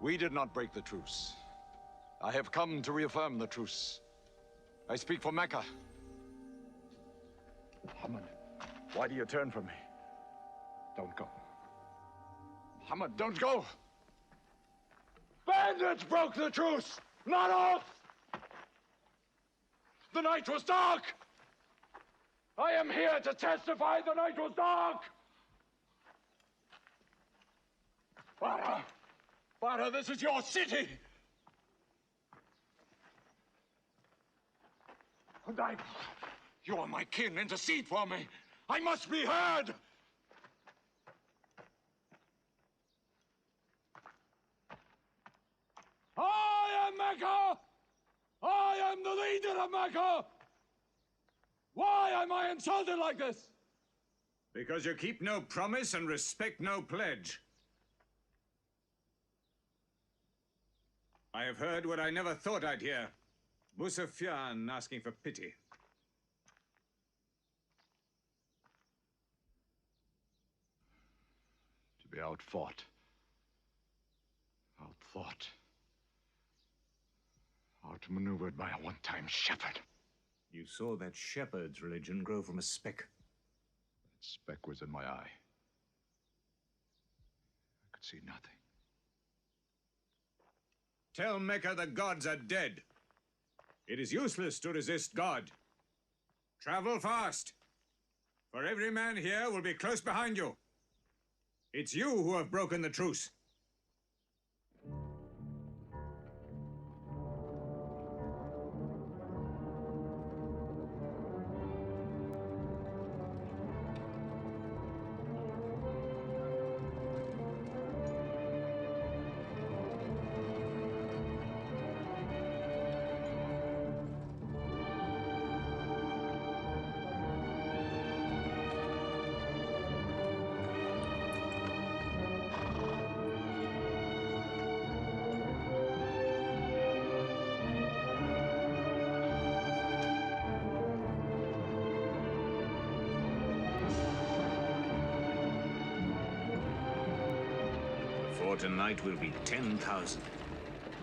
we did not break the truce. I have come to reaffirm the truce. I speak for Mecca. Muhammad, why do you turn from me? Don't go. Muhammad, don't go! Bandits broke the truce, not us! The night was dark! I am here to testify the night was dark! Father, this is your city! You are my kin. Intercede for me. I must be heard! I am Mecca! I am the leader of Mecca! Why am I insulted like this? Because you keep no promise and respect no pledge. I have heard what I never thought I'd hear. Moustapha asking for pity. To be outfought, outthought, outmaneuvered by a one-time shepherd. You saw that shepherd's religion grow from a speck. That speck was in my eye. I could see nothing. Tell Mecca the gods are dead. It is useless to resist God. Travel fast, for every man here will be close behind you. It's you who have broken the truce. For tonight will be 10,000.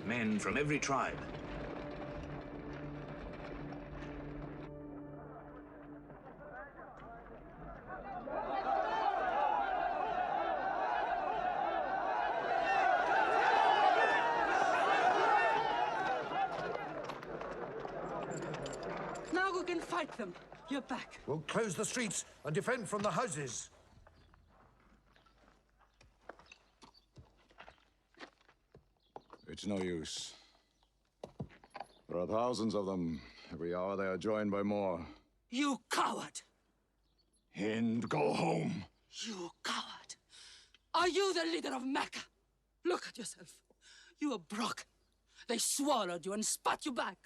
Men from every tribe. Now we can fight them. You're back. We'll close the streets and defend from the houses. It's no use. There are thousands of them. Every hour they are joined by more. You coward! Hind, go home. You coward! Are you the leader of Mecca? Look at yourself. You are broken. They swallowed you and spat you back.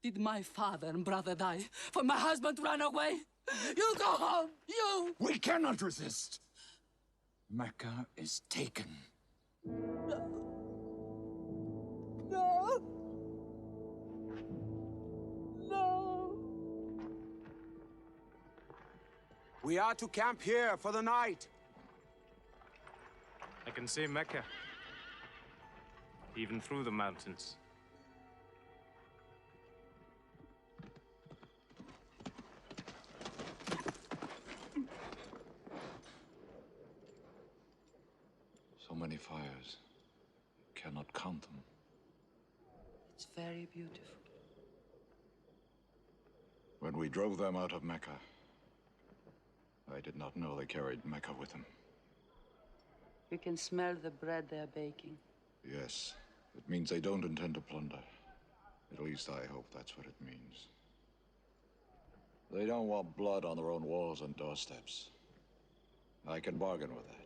Did my father and brother die for my husband to run away? You go home, you! We cannot resist. Mecca is taken. No! No! We are to camp here for the night. I can see Mecca. Even through the mountains. So many fires. You cannot count them. It's very beautiful. When we drove them out of Mecca, I did not know they carried Mecca with them. You can smell the bread they're baking. Yes, it means they don't intend to plunder. At least I hope that's what it means. They don't want blood on their own walls and doorsteps. I can bargain with that.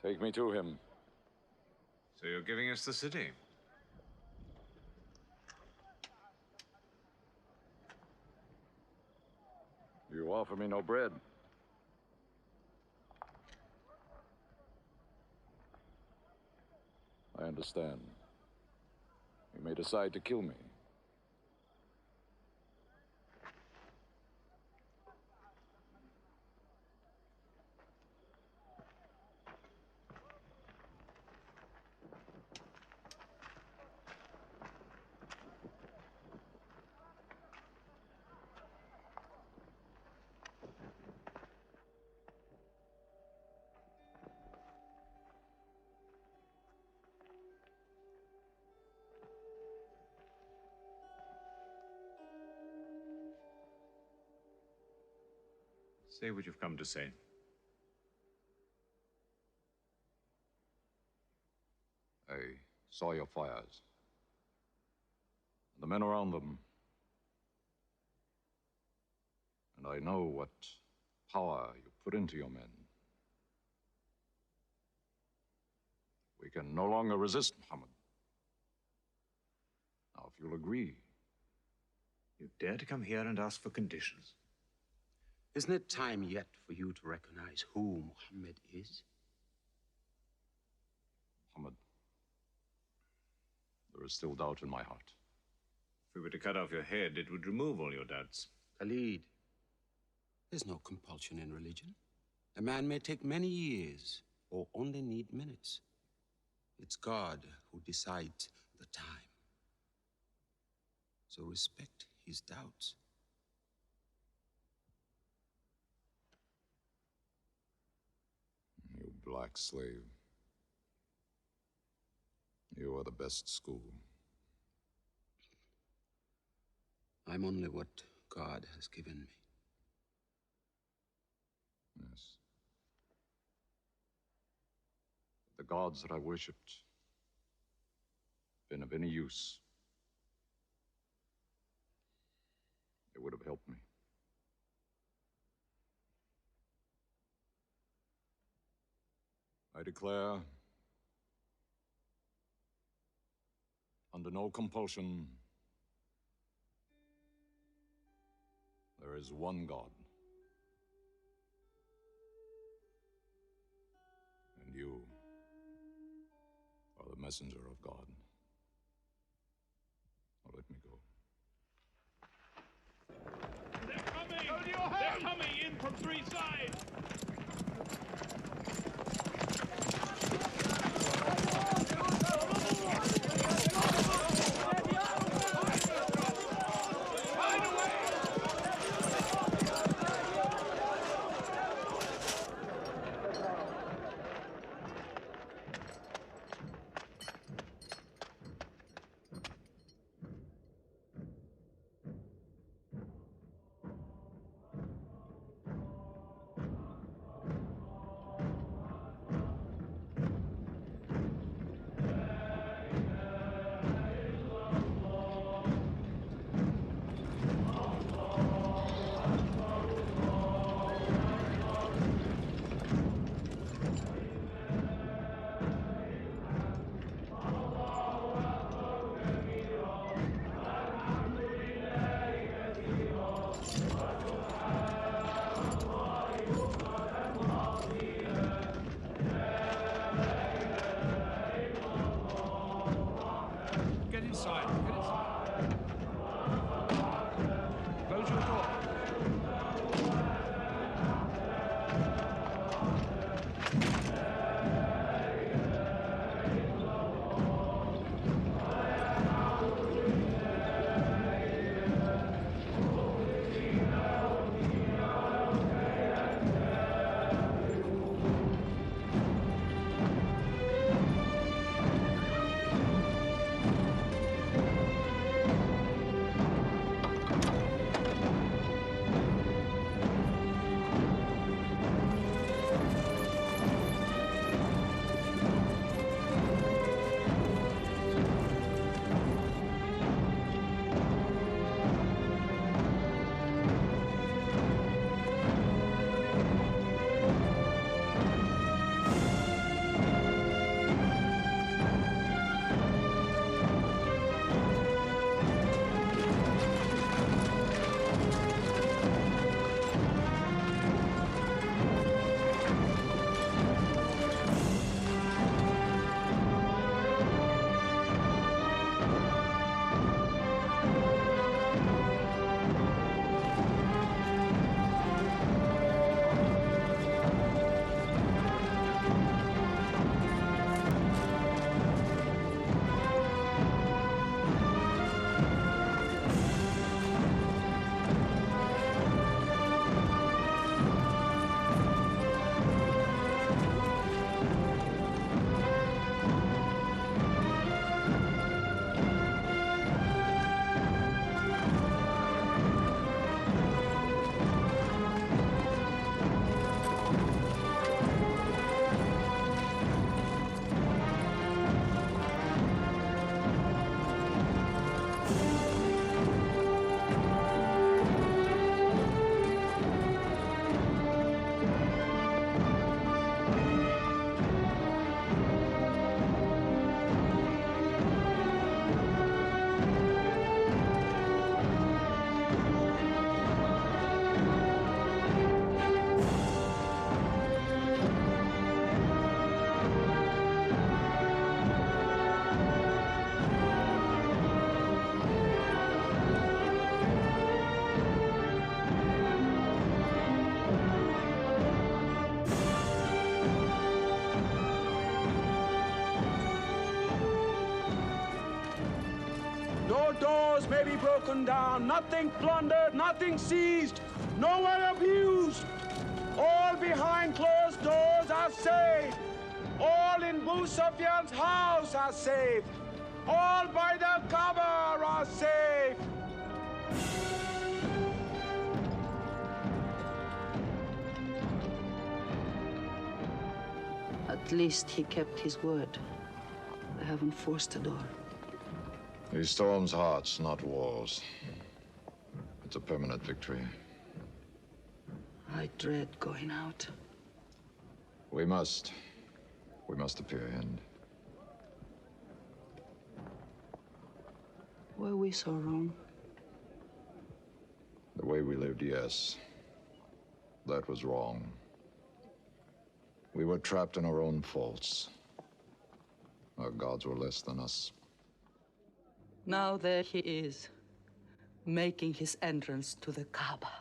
Take me to him. So you're giving us the city? You offer me no bread. I understand. You may decide to kill me. Say what you've come to say. I saw your fires. The men around them. And I know what power you put into your men. We can no longer resist, Muhammad. Now, if you'll agree. You dare to come here and ask for conditions? Isn't it time yet for you to recognize who Muhammad is? Muhammad, there is still doubt in my heart. If we were to cut off your head, it would remove all your doubts. Khalid, there's no compulsion in religion. A man may take many years or only need minutes. It's God who decides the time. So respect his doubts. You black slave. You are the best school. I'm only what God has given me. Yes. The gods that I worshipped, been of any use, it would have helped me. I declare, under no compulsion, there is one God. And you are the messenger of God. Now let me go. They're coming! Go to your house! They're coming in from three sides! Get inside. Get inside. Close your door. No doors may be broken down, nothing plundered, nothing seized, no one abused. All behind closed doors are safe. All in Moustapha's house are safe. All by the cover are safe. At least he kept his word. I haven't forced the door. He storms hearts, not walls. It's a permanent victory. I dread going out. We must. We must apprehend. Were we so wrong? The way we lived, yes. That was wrong. We were trapped in our own faults. Our gods were less than us. Now there he is, making his entrance to the Kaaba.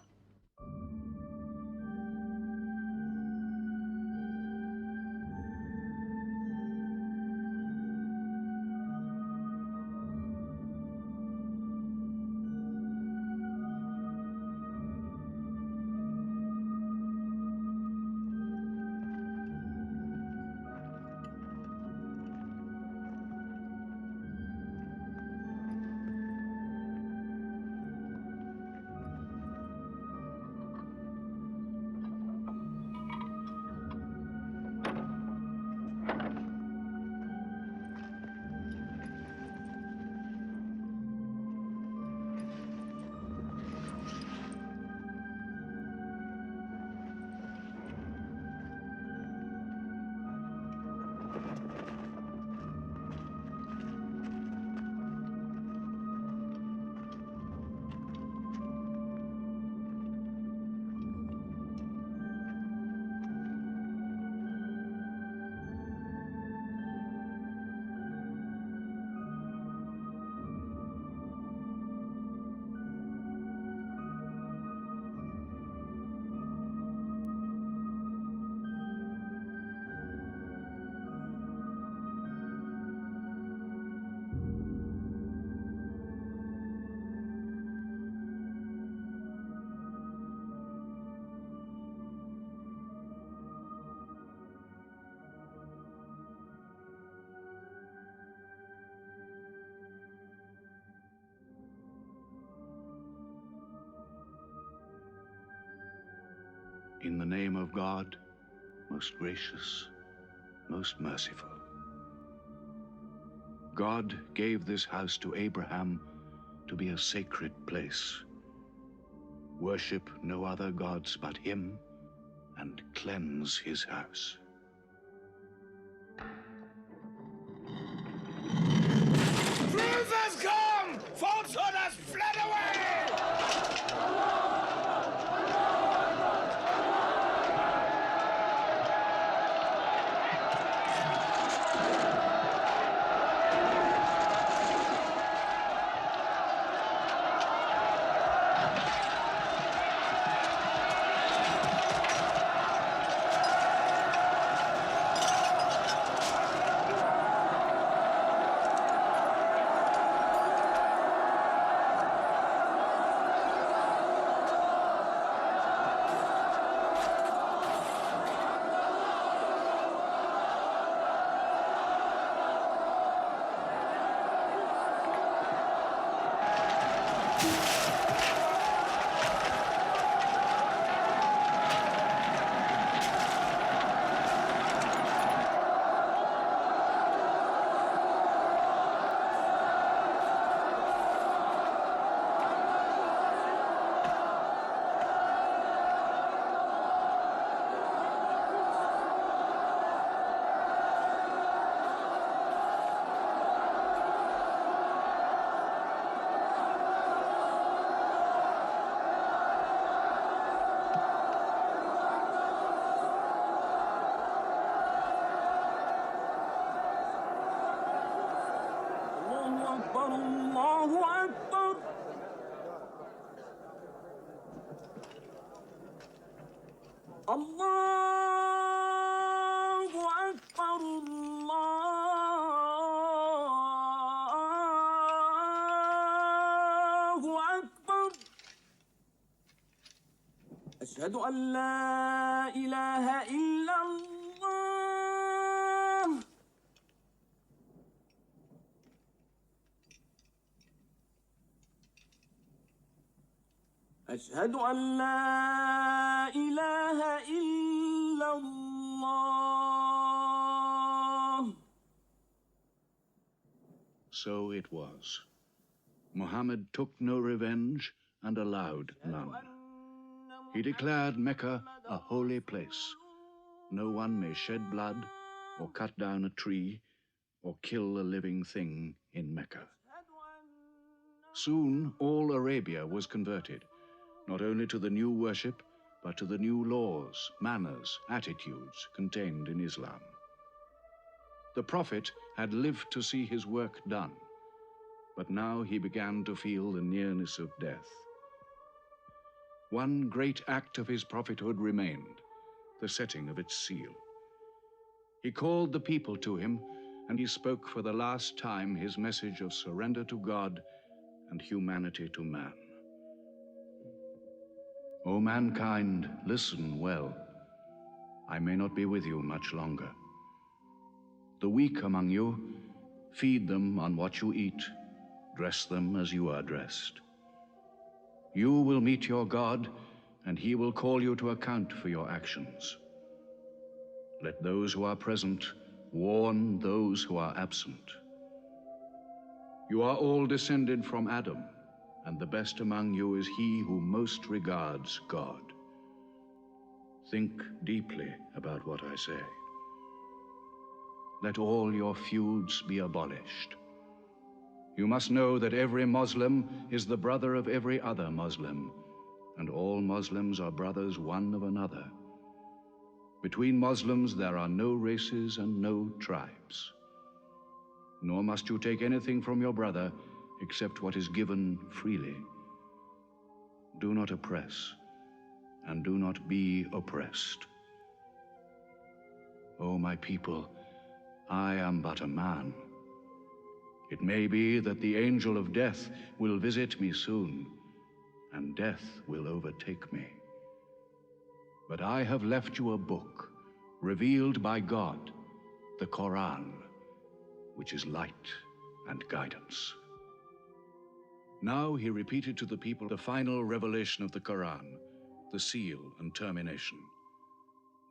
In the name of God, most gracious, most merciful. God gave this house to Abraham to be a sacred place. Worship no other gods but him, and cleanse his house. Truth has come! Falsehood has fled away! أشهد أن لا إله إلا الله. أشهد أن لا إله إلا الله. So it was. Muhammad took no revenge and allowed none. He declared Mecca a holy place. No one may shed blood or cut down a tree or kill a living thing in Mecca. Soon all Arabia was converted, not only to the new worship, but to the new laws, manners, attitudes contained in Islam. The Prophet had lived to see his work done, but now he began to feel the nearness of death. One great act of his prophethood remained, the setting of its seal. He called the people to him, and he spoke for the last time his message of surrender to God and humanity to man. O mankind, listen well. I may not be with you much longer. The weak among you, feed them on what you eat, dress them as you are dressed. You will meet your God, and he will call you to account for your actions. Let those who are present warn those who are absent. You are all descended from Adam, and the best among you is he who most regards God. Think deeply about what I say. Let all your feuds be abolished. You must know that every Muslim is the brother of every other Muslim, and all Muslims are brothers one of another. Between Muslims there are no races and no tribes. Nor must you take anything from your brother except what is given freely. Do not oppress, and do not be oppressed. O my people, I am but a man. It may be that the angel of death will visit me soon, and death will overtake me. But I have left you a book, revealed by God, the Quran, which is light and guidance. Now he repeated to the people the final revelation of the Quran, the seal and termination.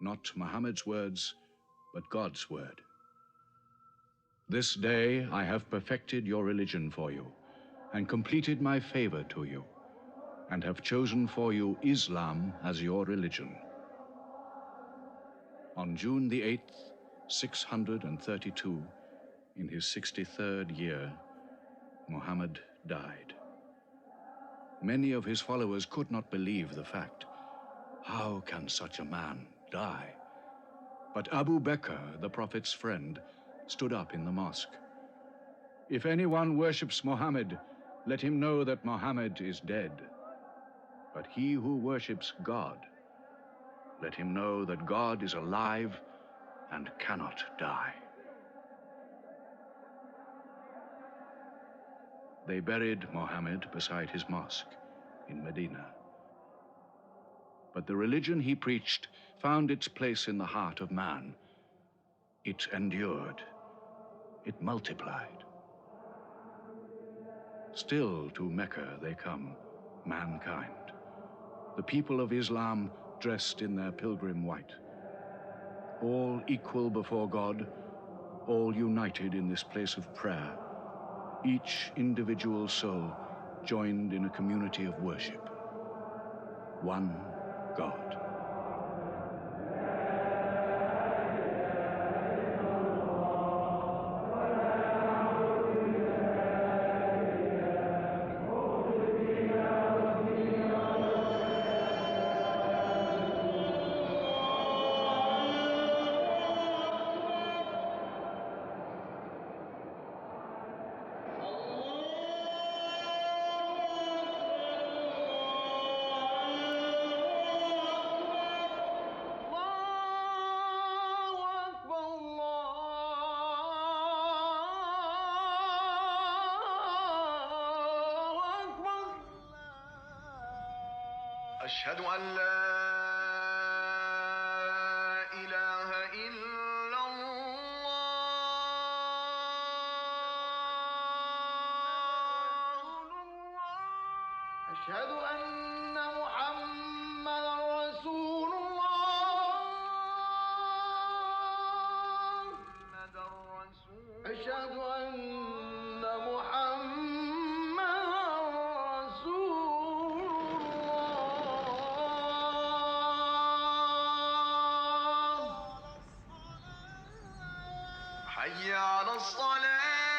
Not Muhammad's words, but God's word. This day I have perfected your religion for you, and completed my favor to you, and have chosen for you Islam as your religion. On June the 8th, 632, in his 63rd year, Muhammad died. Many of his followers could not believe the fact. How can such a man die? But Abu Bakr, the Prophet's friend, stood up in the mosque. If anyone worships Muhammad, let him know that Muhammad is dead. But he who worships God, let him know that God is alive and cannot die. They buried Muhammad beside his mosque in Medina. But the religion he preached found its place in the heart of man. It endured. It multiplied. Still to Mecca they come, mankind. The people of Islam dressed in their pilgrim white. All equal before God, all united in this place of prayer. Each individual soul joined in a community of worship. One God. أشهد أن لا إله إلا الله أشهد أن محمدا رسول الله أشهد أن محمدا حي على الصلاة